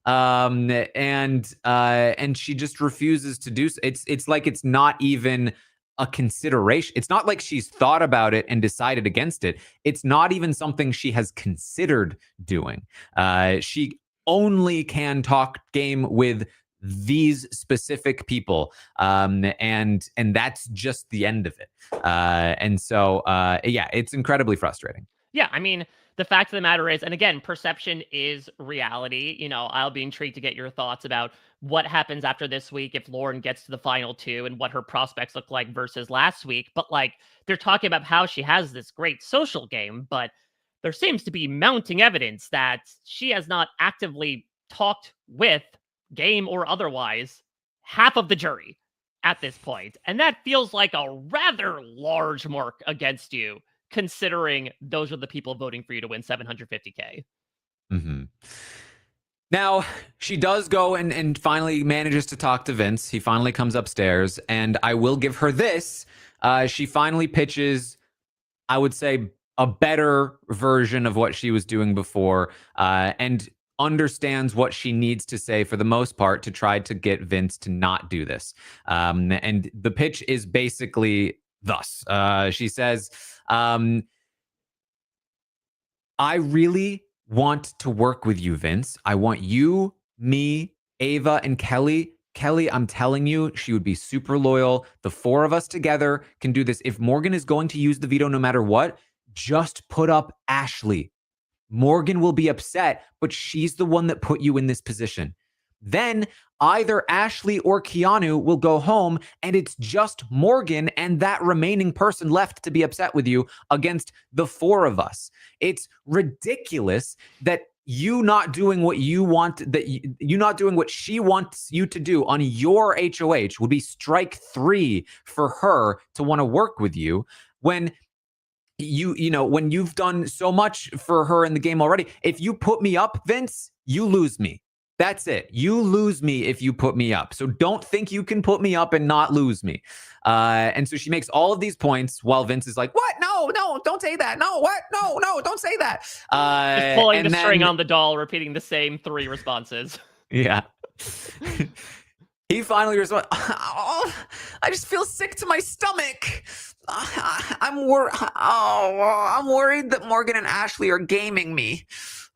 and she just refuses to do so. It's like it's not even a consideration. It's not like she's thought about it and decided against it. It's not even something she has considered doing. She only can talk game with these specific people, and that's just the end of it. And so yeah, it's incredibly frustrating. Yeah, I mean, the fact of the matter is, and again, perception is reality. I'll be intrigued to get your thoughts about what happens after this week if Lauren gets to the final 2 and what her prospects look like versus last week. But like, they're talking about how she has this great social game, but there seems to be mounting evidence that she has not actively talked with, game or otherwise, half of the jury at this point. And that feels like a rather large mark against you, considering those are the people voting for you to win 750K. Mm-hmm. Now, she does go and finally manages to talk to Vince. He finally comes upstairs, and I will give her this. She finally pitches, I would say, a better version of what she was doing before, and understands what she needs to say for the most part to try to get Vince to not do this. And the pitch is basically thus. She says, I really want to work with you, Vince. I want you, me, Ava, and Kelly. Kelly, I'm telling you, she would be super loyal. The four of us together can do this. If Morgan is going to use the veto no matter what, just put up Ashley. Morgan will be upset, but she's the one that put you in this position. Then either Ashley or Keanu will go home, and it's just Morgan and that remaining person left to be upset with you against the four of us. It's ridiculous that you not doing what you want, that you not doing what she wants you to do on your HOH would be strike 3 for her to want to work with you, when when you've done so much for her in the game already. If you put me up, Vince, you lose me. That's it. You lose me if you put me up. So don't think you can put me up and not lose me. And so she makes all of these points while Vince is like, what? No, don't say that. No, what? No, don't say that. Just pulling the string on the doll, repeating the same 3 responses. Yeah. He finally responds, oh, I just feel sick to my stomach. I'm worried that Morgan and Ashley are gaming me.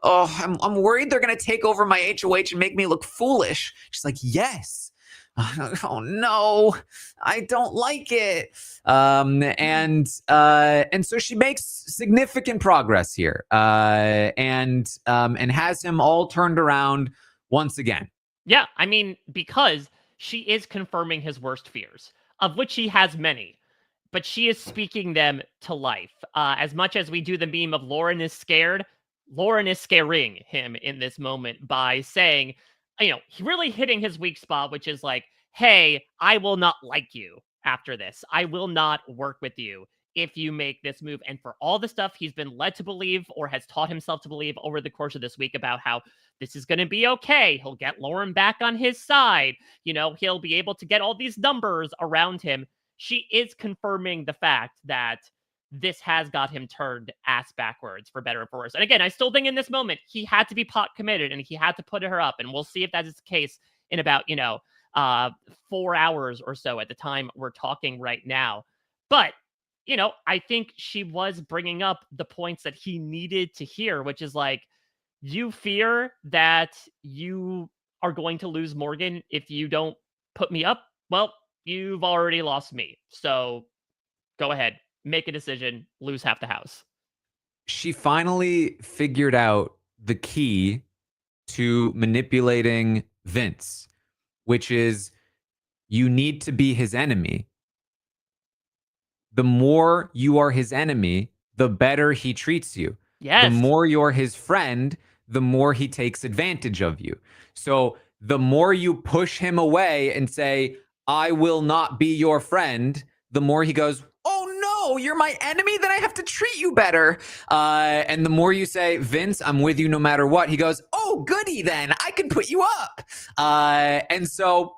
Oh, I'm worried they're going to take over my HOH and make me look foolish. She's like, yes. Oh no, I don't like it. And so she makes significant progress here, and has him all turned around once again. Yeah, I mean, because she is confirming his worst fears, of which he has many, but she is speaking them to life. As much as we do the meme of Lauren is scared, Lauren is scaring him in this moment by saying, really hitting his weak spot, which is like, hey, I will not like you after this. I will not work with you if you make this move. And for all the stuff he's been led to believe or has taught himself to believe over the course of this week about how this is going to be okay. He'll get Lauren back on his side. He'll be able to get all these numbers around him. She is confirming the fact that this has got him turned ass backwards, for better or for worse. And again, I still think in this moment, he had to be pot committed and he had to put her up. And we'll see if that is the case in about, 4 hours or so at the time we're talking right now. But, I think she was bringing up the points that he needed to hear, which is like, you fear that you are going to lose Morgan if you don't put me up. Well, you've already lost me. So go ahead, make a decision, lose half the house. She finally figured out the key to manipulating Vince, which is you need to be his enemy. The more you are his enemy, the better he treats you. Yes. The more you're his friend, the more he takes advantage of you. So the more you push him away and say, I will not be your friend, the more he goes, oh no, you're my enemy, then I have to treat you better. And the more you say, Vince, I'm with you no matter what, he goes, oh goody then, I can put you up. And so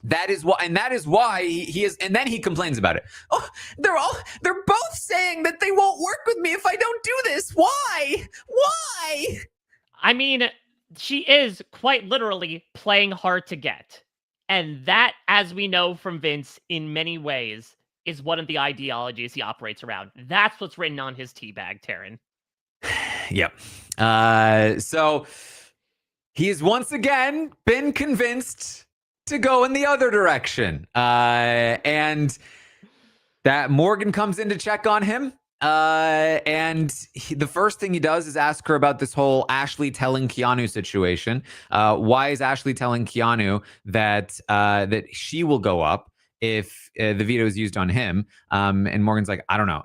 that is why he is, and then he complains about it. Oh, they're both saying that they won't work with me if I don't do this. Why? I mean, she is quite literally playing hard to get. And that, as we know from Vince, in many ways, is one of the ideologies he operates around. That's what's written on his teabag, Taran. Yep. So he's once again been convinced to go in the other direction. And that Morgan comes in to check on him. And the first thing he does is ask her about this whole Ashley telling Keanu situation. Why is Ashley telling Keanu that she will go up if the veto is used on him? And Morgan's like, I don't know.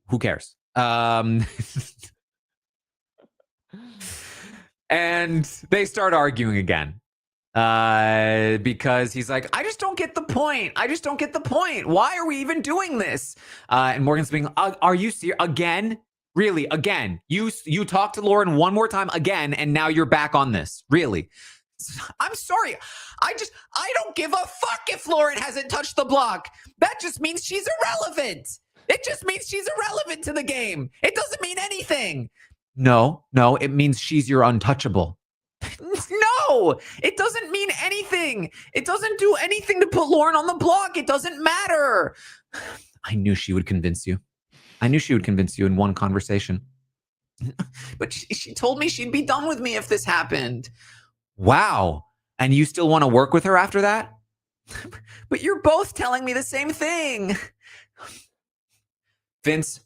Who cares? And they start arguing again. Because he's like, I just don't get the point. Why are we even doing this? And Morgan's being, are you serious? Again? Really, again, you talk to Lauren one more time again, and now you're back on this. Really. I'm sorry. I don't give a fuck if Lauren hasn't touched the block. That just means she's irrelevant. It just means she's irrelevant to the game. It doesn't mean anything. No, it means she's your untouchable. No, it doesn't mean anything. It doesn't do anything to put Lauren on the block. It doesn't matter. I knew she would convince you. I knew she would convince you in one conversation. But she told me she'd be done with me if this happened. Wow. And you still want to work with her after that? But you're both telling me the same thing. Vince,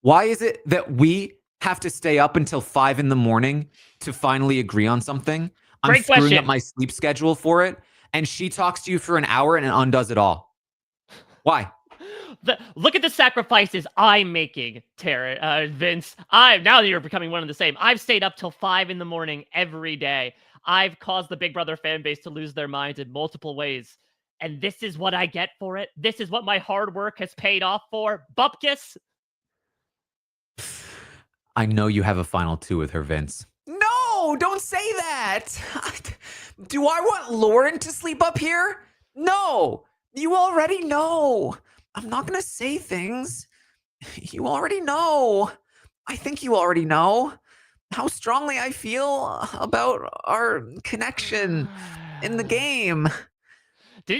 why is it that we have to stay up until 5 a.m. to finally agree on something? I'm Great screwing question. up my sleep schedule for it, and she talks to you for an hour and undoes it all. Why? Look at the sacrifices I'm making, Vince. Now that you're becoming one and the same. I've stayed up till 5 a.m. every day. I've caused the Big Brother fan base to lose their minds in multiple ways. And this is what I get for it. This is what my hard work has paid off for. Bupkis. I know you have a final 2 with her, Vince. No, don't say that. Do I want Lauren to sleep up here? No, you already know. I'm not going to say things. You already know. I think you already know how strongly I feel about our connection in the game.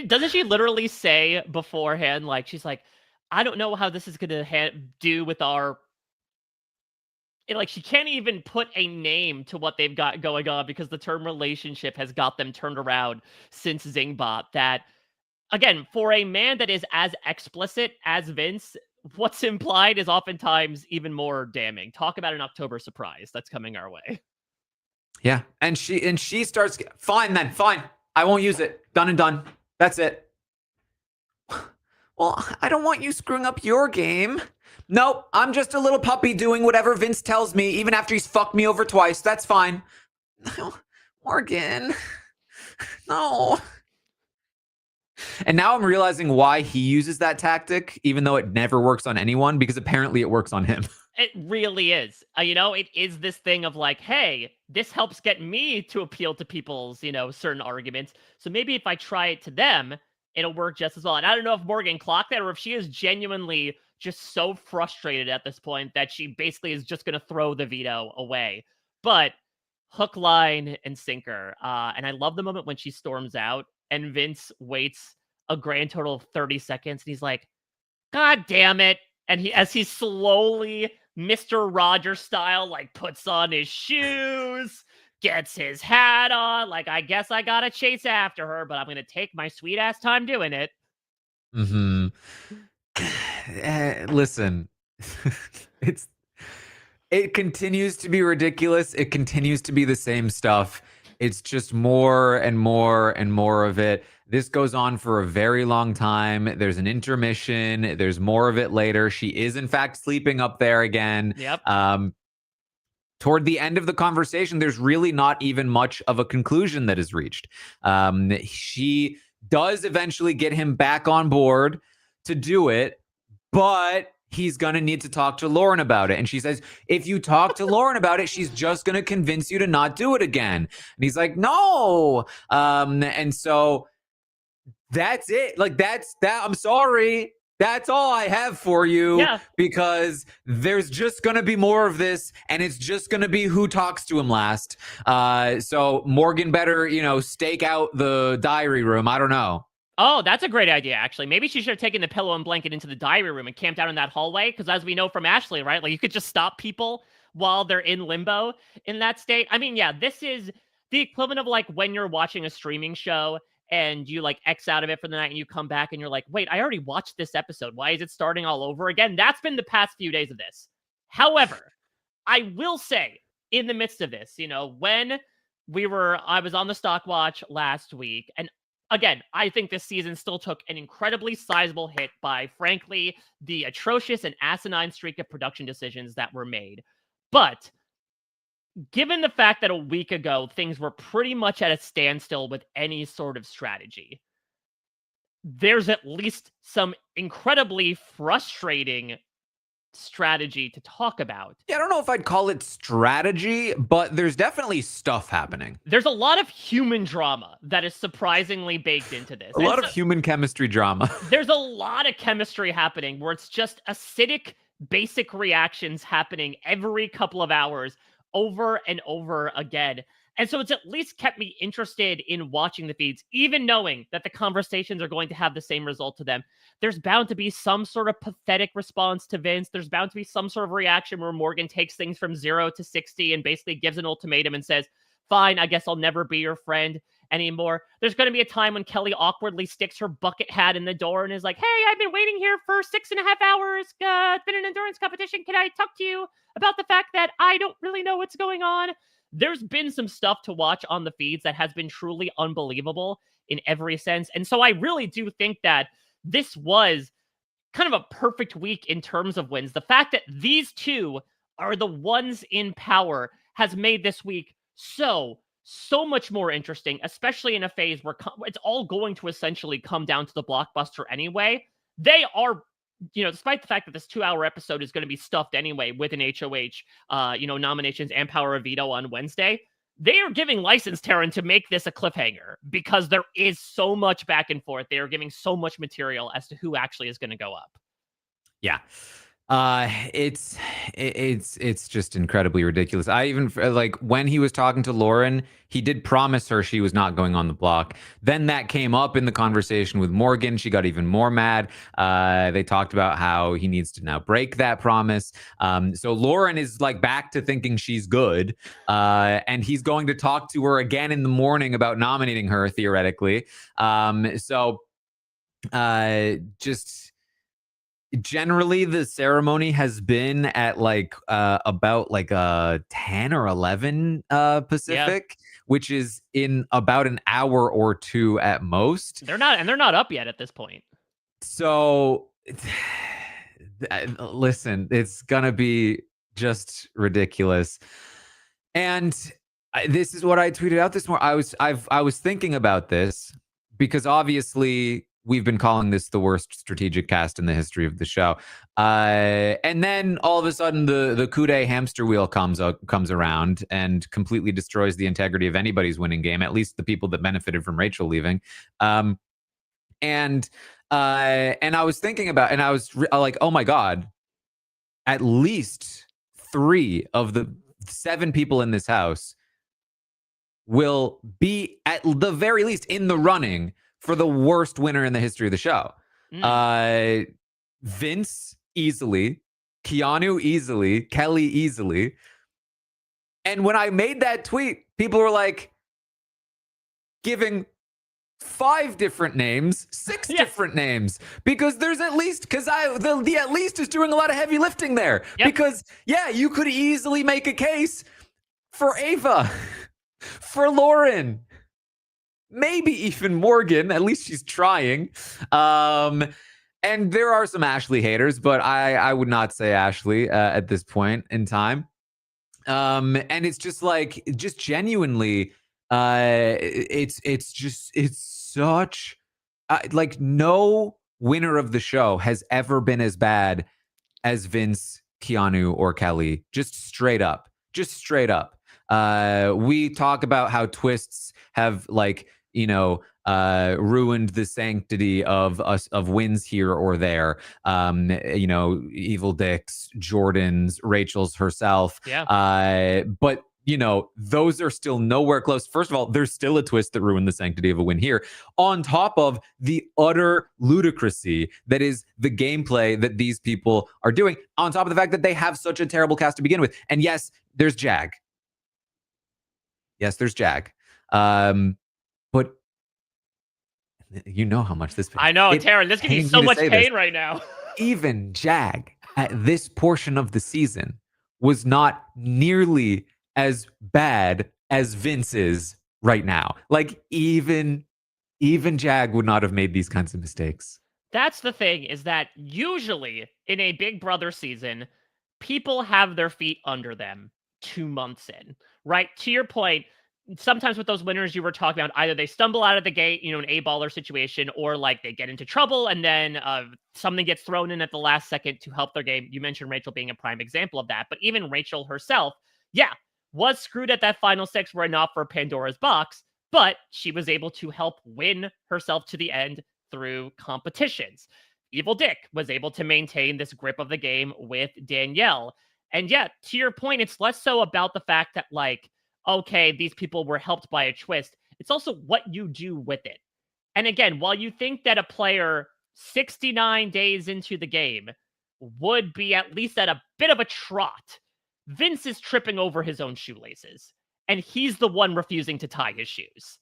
Doesn't she literally say beforehand, like, she's like, I don't know how this is going to do with our... Like, she can't even put a name to what they've got going on because the term relationship has got them turned around since Zingbot. That, again, for a man that is as explicit as Vince, what's implied is oftentimes even more damning. Talk about an October surprise that's coming our way. Yeah, and she starts, fine. I won't use it. Done and done. That's it. Well, I don't want you screwing up your game. Nope, I'm just a little puppy doing whatever Vince tells me, even after he's fucked me over twice. That's fine. No, Morgan. No. And now I'm realizing why he uses that tactic, even though it never works on anyone, because apparently it works on him. It really is. It is this thing of like, hey, this helps get me to appeal to people's, certain arguments. So maybe if I try it to them, it'll work just as well. And I don't know if Morgan clocked that or if she is genuinely just so frustrated at this point that she basically is just going to throw the veto away. But hook, line, and sinker. And I love the moment when she storms out and Vince waits a grand total of 30 seconds. And he's like, God damn it. And as he slowly, Mr. Rogers style, like puts on his shoes, gets his hat on, like, I guess I gotta chase after her, but I'm gonna take my sweet ass time doing it. Mm-hmm. Listen, it continues to be ridiculous. It continues to be the same stuff. It's just more and more and more of it. This goes on for a very long time. There's an intermission. There's more of it later. She is, in fact, sleeping up there again. Yep. Toward the end of the conversation, there's really not even much of a conclusion that is reached. She does eventually get him back on board to do it, but he's going to need to talk to Lauren about it. And she says, if you talk to Lauren about it, she's just going to convince you to not do it again. And he's like, no. And so that's it. Like, that's that. I'm sorry. That's all I have for you. Yeah. Because there's just going to be more of this, and it's just going to be who talks to him last. So Morgan better, stake out the diary room. I don't know. Oh, that's a great idea, actually. Maybe she should have taken the pillow and blanket into the diary room and camped out in that hallway, because as we know from Ashley, right, like, you could just stop people while they're in limbo in that state. I mean, yeah, this is the equivalent of, like, when you're watching a streaming show and you, like, X out of it for the night and you come back and you're like, wait, I already watched this episode. Why is it starting all over again? That's been the past few days of this. However, I will say, in the midst of this, when I was on the Stock Watch last week, and again, I think this season still took an incredibly sizable hit by, frankly, the atrocious and asinine streak of production decisions that were made. But given the fact that a week ago, things were pretty much at a standstill with any sort of strategy, there's at least some incredibly frustrating strategy to talk about. Yeah, I don't know if I'd call it strategy, but there's definitely stuff happening. There's a lot of human drama that is surprisingly baked into this. A lot of human chemistry drama. There's a lot of chemistry happening where it's just acidic, basic reactions happening every couple of hours over and over again. And so it's at least kept me interested in watching the feeds, even knowing that the conversations are going to have the same result to them. There's bound to be some sort of pathetic response to Vince. There's bound to be some sort of reaction where Morgan takes things from 0 to 60 and basically gives an ultimatum and says, fine, I guess I'll never be your friend anymore. There's going to be a time when Kelly awkwardly sticks her bucket hat in the door and is like, hey, I've been waiting here for 6.5 hours. It's been an endurance competition. Can I talk to you about the fact that I don't really know what's going on? There's been some stuff to watch on the feeds that has been truly unbelievable in every sense. And so I really do think that this was kind of a perfect week in terms of wins. The fact that these two are the ones in power has made this week so much more interesting, especially in a phase where it's all going to essentially come down to the blockbuster anyway. They are, despite the fact that this 2-hour episode is going to be stuffed anyway with an HOH, nominations and Power of Veto on Wednesday, they are giving license, Taran, to make this a cliffhanger because there is so much back and forth. They are giving so much material as to who actually is going to go up. Yeah. It's just incredibly ridiculous. I even like when he was talking to Lauren, he did promise her she was not going on the block. Then that came up in the conversation with Morgan. She got even more mad. They talked about how he needs to now break that promise. So Lauren is like back to thinking she's good. And he's going to talk to her again in the morning about nominating her theoretically. Just generally the ceremony has been at about 10 or 11 Pacific, which is in about an hour or two at most. They're not up yet at this point. So listen, it's gonna be just ridiculous. And this is what I tweeted out this morning. I was thinking about this because obviously we've been calling this the worst strategic cast in the history of the show. And then all of a sudden the coup de hamster wheel comes around and completely destroys the integrity of anybody's winning game, at least the people that benefited from Rachel leaving. And I was thinking about, and I was like, oh my God, at least 3 of the 7 people in this house will be at the very least in the running for the worst winner in the history of the show. Vince easily, Keanu easily, Kelly easily. And when I made that tweet, people were like giving 5 different names, 6 different names, because there's at least, because the at least is doing a lot of heavy lifting there. Yep. Because you could easily make a case for Ava, for Lauren, maybe even Morgan. At least she's trying. And there are some Ashley haters, but I would not say Ashley at this point in time. And it's just genuinely, it's such no winner of the show has ever been as bad as Vince, Keanu, or Kelly. Just straight up. We talk about how twists have ruined the sanctity of wins here or there. Evil Dicks, Jordan's, Rachel's herself. But those are still nowhere close. First of all, there's still a twist that ruined the sanctity of a win here, on top of the utter ludicrousy that is the gameplay that these people are doing, on top of the fact that they have such a terrible cast to begin with. And yes, there's Jag. But you know how much this pains. I know, Taran, this gives me so much pain right now. Even Jag at this portion of the season was not nearly as bad as Vince is right now. Even Jag would not have made these kinds of mistakes. That's the thing, is that usually in a Big Brother season, people have their feet under them 2 months in, right? To your point, sometimes with those winners you were talking about, either they stumble out of the gate, an A-baller situation, or like they get into trouble and then something gets thrown in at the last second to help their game. You mentioned Rachel being a prime example of that, but even Rachel herself, was screwed at that final 6 were it not for Pandora's box, but she was able to help win herself to the end through competitions. Evil Dick was able to maintain this grip of the game with Danielle. And to your point, it's less so about the fact that, like, okay, these people were helped by a twist. It's also what you do with it. And again, while you think that a player 69 days into the game would be at least at a bit of a trot, Vince is tripping over his own shoelaces, and he's the one refusing to tie his shoes.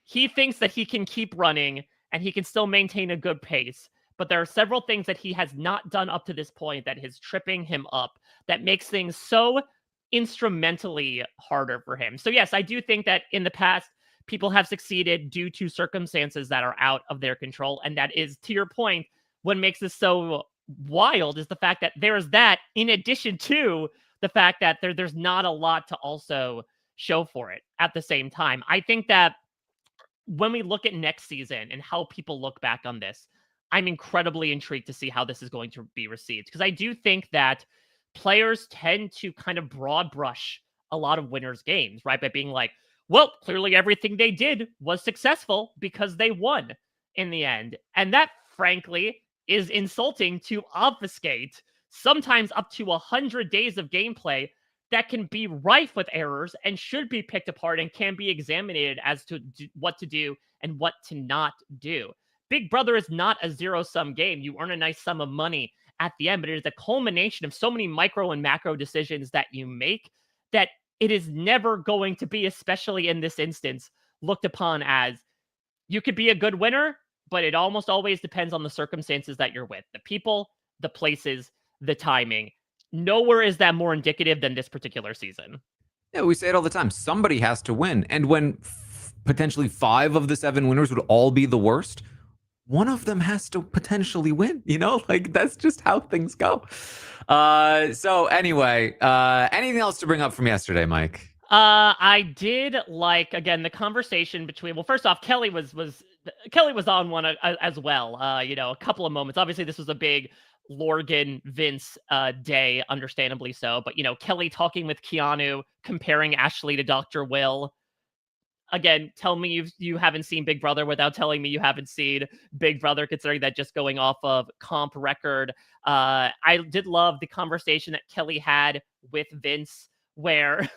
He thinks that he can keep running and he can still maintain a good pace, but there are several things that he has not done up to this point that is tripping him up, that makes things so instrumentally harder for him. So yes, I do think that in the past, people have succeeded due to circumstances that are out of their control. And that is, to your point, what makes this so wild is the fact that there's that, in addition to the fact that there's not a lot to also show for it at the same time. I think that when we look at next season and how people look back on this, I'm incredibly intrigued to see how this is going to be received, because I do think that players tend to kind of broad brush a lot of winners' games, right? By being like, well, clearly everything they did was successful because they won in the end. And that, frankly, is insulting to obfuscate sometimes up to 100 days of gameplay that can be rife with errors and should be picked apart and can be examined as to what to do and what to not do. Big Brother is not a zero-sum game. You earn a nice sum of money at the end, but it is a culmination of so many micro and macro decisions that you make that it is never going to be, especially in this instance, looked upon as you could be a good winner, but it almost always depends on the circumstances that you're with, the people, the places, the timing. Nowhere is that more indicative than this particular season. Yeah, we say it all the time. Somebody has to win. And when potentially 5 of the 7 winners would all be the worst, one of them has to potentially win, like that's just how things go. So anyway, anything else to bring up from yesterday, Mike? I did like, again, the conversation between, well, first off, Kelly was on one as well. A couple of moments. Obviously, this was a big Lorgan Vince day, understandably so. But Kelly talking with Keanu, comparing Ashley to Dr. Will. Again, tell me you haven't seen Big Brother without telling me you haven't seen Big Brother, considering that just going off of comp record. I did love the conversation that Kelly had with Vince, where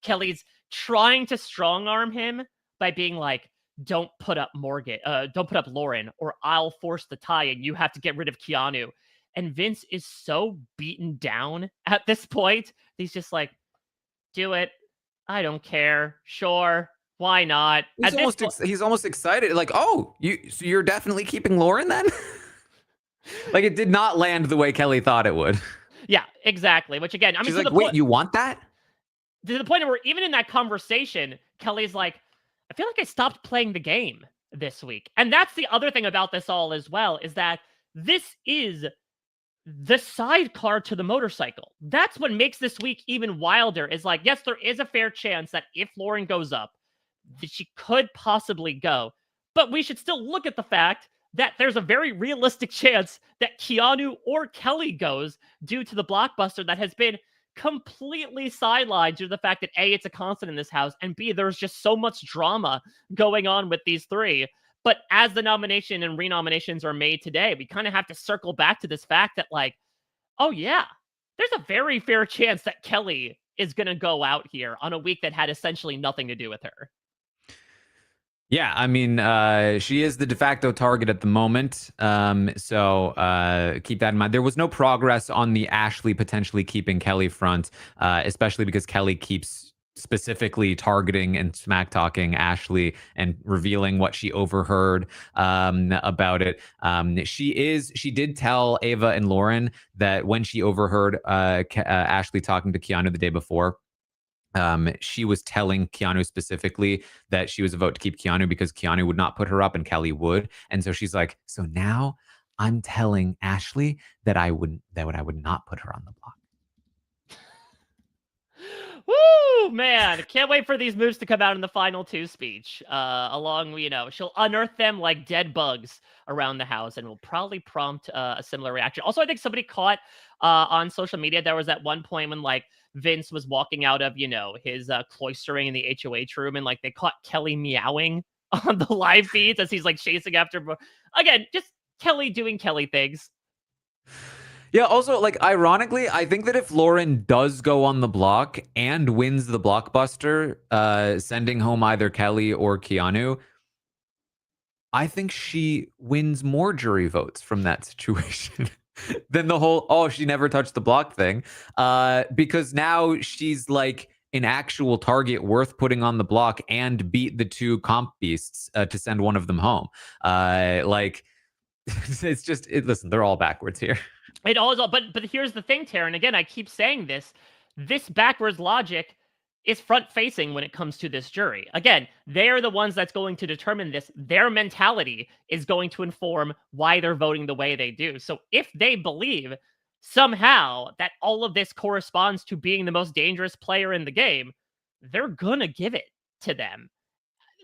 Kelly's trying to strong arm him by being like, don't put up Lauren, or I'll force the tie and you have to get rid of Keanu. And Vince is so beaten down at this point. He's just like, do it. I don't care. Sure. Why not? He's almost excited. Like, oh, so you're definitely keeping Lauren then? Like, it did not land the way Kelly thought it would. Yeah, exactly. Which again, she's like, wait, you want that? To the point where even in that conversation, Kelly's like, I feel like I stopped playing the game this week. And that's the other thing about this all as well, is that this is the sidecar to the motorcycle. That's what makes this week even wilder, is like, yes, there is a fair chance that if Lauren goes up, that she could possibly go. But we should still look at the fact that there's a very realistic chance that Keanu or Kelly goes, due to the blockbuster that has been completely sidelined due to the fact that A, it's a constant in this house, and B, there's just so much drama going on with these three. But as the nomination and renominations are made today, we kind of have to circle back to this fact that, like, oh yeah, there's a very fair chance that Kelly is going to go out here on a week that had essentially nothing to do with her. Yeah, I mean, she is the de facto target at the moment. So keep that in mind. There was no progress on the Ashley potentially keeping Kelly front, especially because Kelly keeps specifically targeting and smack talking Ashley and revealing what she overheard about it. She did tell Ava and Lauren that when she overheard Ashley talking to Keanu the day before, she was telling Keanu specifically that she was a vote to keep Keanu because Keanu would not put her up and Kelly would. And so she's like, so now I'm telling Ashley that I would not put her on the block. Woo, man. Can't wait for these moves to come out in the final 2 speech. Along, she'll unearth them like dead bugs around the house and will probably prompt a similar reaction. Also, I think somebody caught on social media, there was at one point when like Vince was walking out of, his cloistering in the HOH room and like they caught Kelly meowing on the live feeds as he's like chasing after. Again, just Kelly doing Kelly things. Yeah, also, like, ironically, I think that if Lauren does go on the block and wins the blockbuster, sending home either Kelly or Keanu, I think she wins more jury votes from that situation than the whole, oh, she never touched the block thing. Because now she's like an actual target worth putting on the block and beat the 2 comp beasts to send one of them home. Like, it's just, listen, they're all backwards here. It all is all, but here's the thing, Taran. Again, I keep saying this. This backwards logic is front facing when it comes to this jury. Again, they're the ones that's going to determine this. Their mentality is going to inform why they're voting the way they do. So if they believe somehow that all of this corresponds to being the most dangerous player in the game, they're gonna give it to them.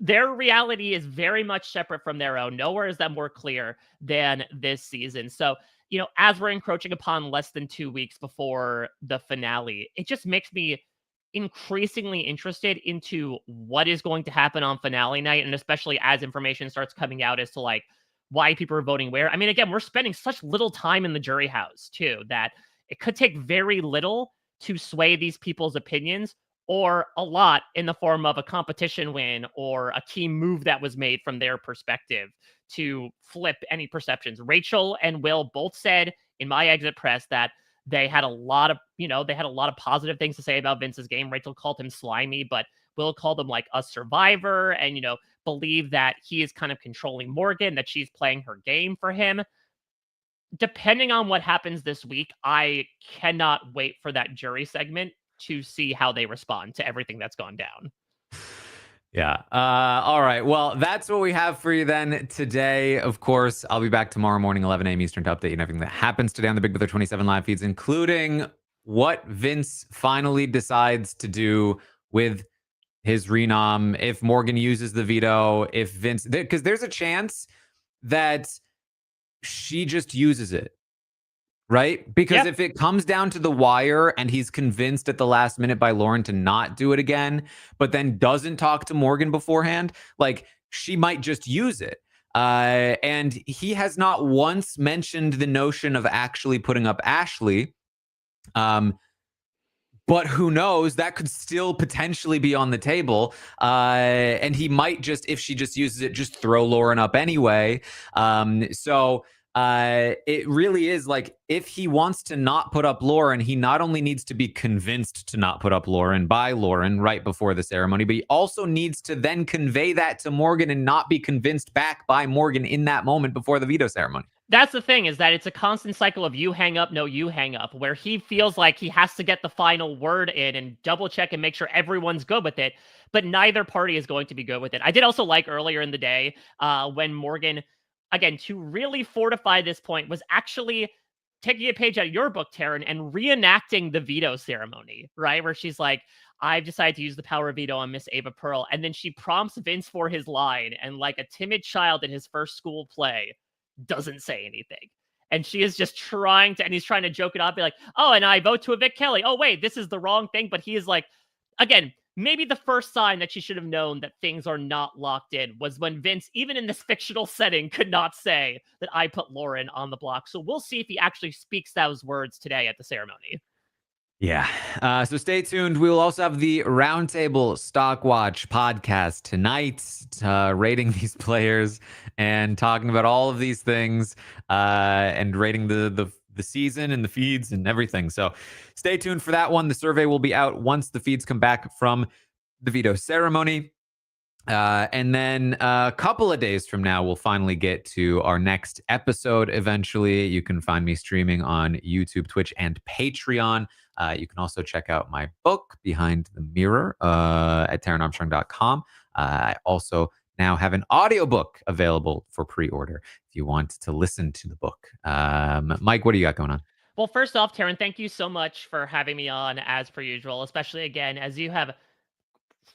Their reality is very much separate from their own. Nowhere is that more clear than this season. So, as we're encroaching upon less than 2 weeks before the finale, it just makes me increasingly interested into what is going to happen on finale night. And especially as information starts coming out as to like why people are voting where. I mean, again, we're spending such little time in the jury house too, that it could take very little to sway these people's opinions, or a lot in the form of a competition win or a key move that was made from their perspective to flip any perceptions. Rachel and Will both said in my exit press that they had a lot of, positive things to say about Vince's game. Rachel called him slimy, but Will called him like a survivor and, believe that he is kind of controlling Morgan, that she's playing her game for him. Depending on what happens this week, I cannot wait for that jury segment to see how they respond to everything that's gone down. Yeah. All right. Well, that's what we have for you then today. Of course, I'll be back tomorrow morning, 11 a.m. Eastern, to update you on everything that happens today on the Big Brother 27 live feeds, including what Vince finally decides to do with his renom, if Morgan uses the veto, if Vince, because there's a chance that she just uses it. Right? Because if it comes down to the wire and he's convinced at the last minute by Lauren to not do it again, but then doesn't talk to Morgan beforehand, like she might just use it. And he has not once mentioned the notion of actually putting up Ashley. But who knows? That could still potentially be on the table. And he might just, if she just uses it, just throw Lauren up anyway. So it really is like, if he wants to not put up Lauren, he not only needs to be convinced to not put up Lauren by Lauren right before the ceremony, but he also needs to then convey that to Morgan and not be convinced back by Morgan in that moment before the veto ceremony. That's the thing, is that it's a constant cycle of you hang up, no, you hang up, where he feels like he has to get the final word in and double check and make sure everyone's good with it, but neither party is going to be good with it. I did also like earlier in the day when Morgan, again, to really fortify this point, was actually taking a page out of your book, Taran, and reenacting the veto ceremony, right? Where she's like, I've decided to use the power of veto on Miss Ava Pearl. And then she prompts Vince for his line. And like a timid child in his first school play, doesn't say anything. And she is just trying to, and he's trying to joke it up, be like, oh, and I vote to evict Kelly. Oh, wait, this is the wrong thing. But he is like, again, maybe the first sign that she should have known that things are not locked in was when Vince, even in this fictional setting, could not say that I put Lauren on the block. So we'll see if he actually speaks those words today at the ceremony. Yeah. So stay tuned. We will also have the Roundtable Stock Watch podcast tonight, rating these players and talking about all of these things and rating the season and the feeds and everything. So stay tuned for that one. The survey will be out once the feeds come back from the veto ceremony. And then a couple of days from now, we'll finally get to our next episode eventually. You can find me streaming on YouTube, Twitch, and Patreon. You can also check out my book, Behind the Mirror, at taranarmstrong.com. I also now have an audiobook available for pre-order if you want to listen to the book. Mike, what do you got going on? Well, first off, Taran, thank you so much for having me on as per usual, especially again, as you have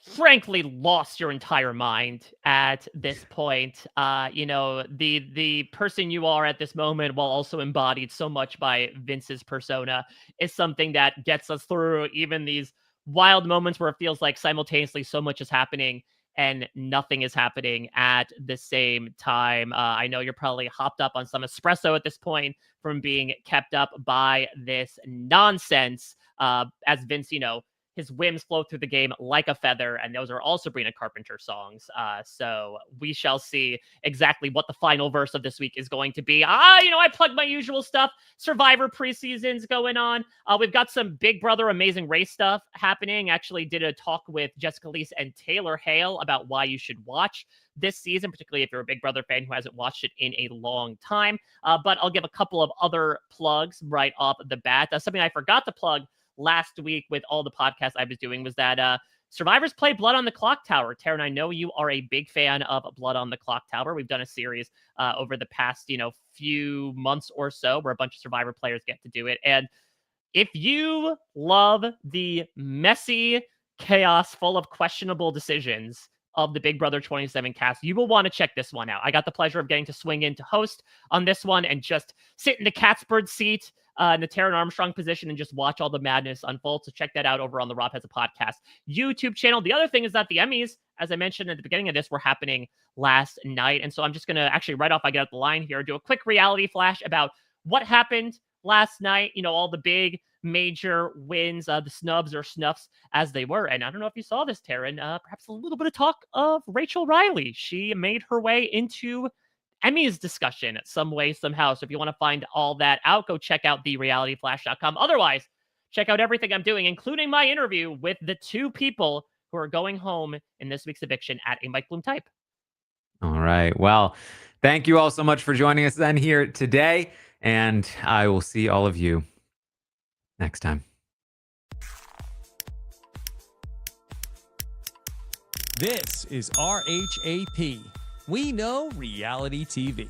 frankly lost your entire mind at this point. You know, the person you are at this moment, while also embodied so much by Vince's persona, is something that gets us through even these wild moments where it feels like simultaneously so much is happening and nothing is happening at the same time. I know you're probably hopped up on some espresso at this point from being kept up by this nonsense. As Vince, you know, his whims flow through the game like a feather, and those are all Sabrina Carpenter songs. So we shall see exactly what the final verse of this week is going to be. You know, I plugged my usual stuff. Survivor preseason's going on. We've got some Big Brother Amazing Race stuff happening. Actually did a talk with Jessica Leese and Taylor Hale about why you should watch this season, particularly if you're a Big Brother fan who hasn't watched it in a long time. But I'll give a couple of other plugs right off the bat. Something I forgot to plug last week with all the podcasts I was doing was that Survivors play Blood on the Clock Tower. Taran, I know you are a big fan of Blood on the Clock Tower. We've done a series over the past, you know, few months or so where a bunch of Survivor players get to do it. And if you love the messy chaos full of questionable decisions of the Big Brother 27 cast, you will want to check this one out. I got the pleasure of getting to swing in to host on this one and just sit in the cat's bird seat in the Taran Armstrong position and just watch all the madness unfold. So check that out over on the RHAP Has a Podcast YouTube channel. The other thing is that the Emmys, as I mentioned at the beginning of this, were happening last night. And so I'm just going to actually, right off I get out the line here, do a quick reality flash about what happened last night. You know, all the big major wins, the snubs or snuffs as they were. And I don't know if you saw this, Taran, perhaps a little bit of talk of Rachel Riley. She made her way into Emmys discussion some way, somehow. So if you want to find all that out, go check out therealityflash.com. Otherwise, check out everything I'm doing, including my interview with the two people who are going home in this week's eviction at a Mike Bloom type. All right. Well, thank you all so much for joining us then here today. And I will see all of you next time. This is RHAP. We know reality TV.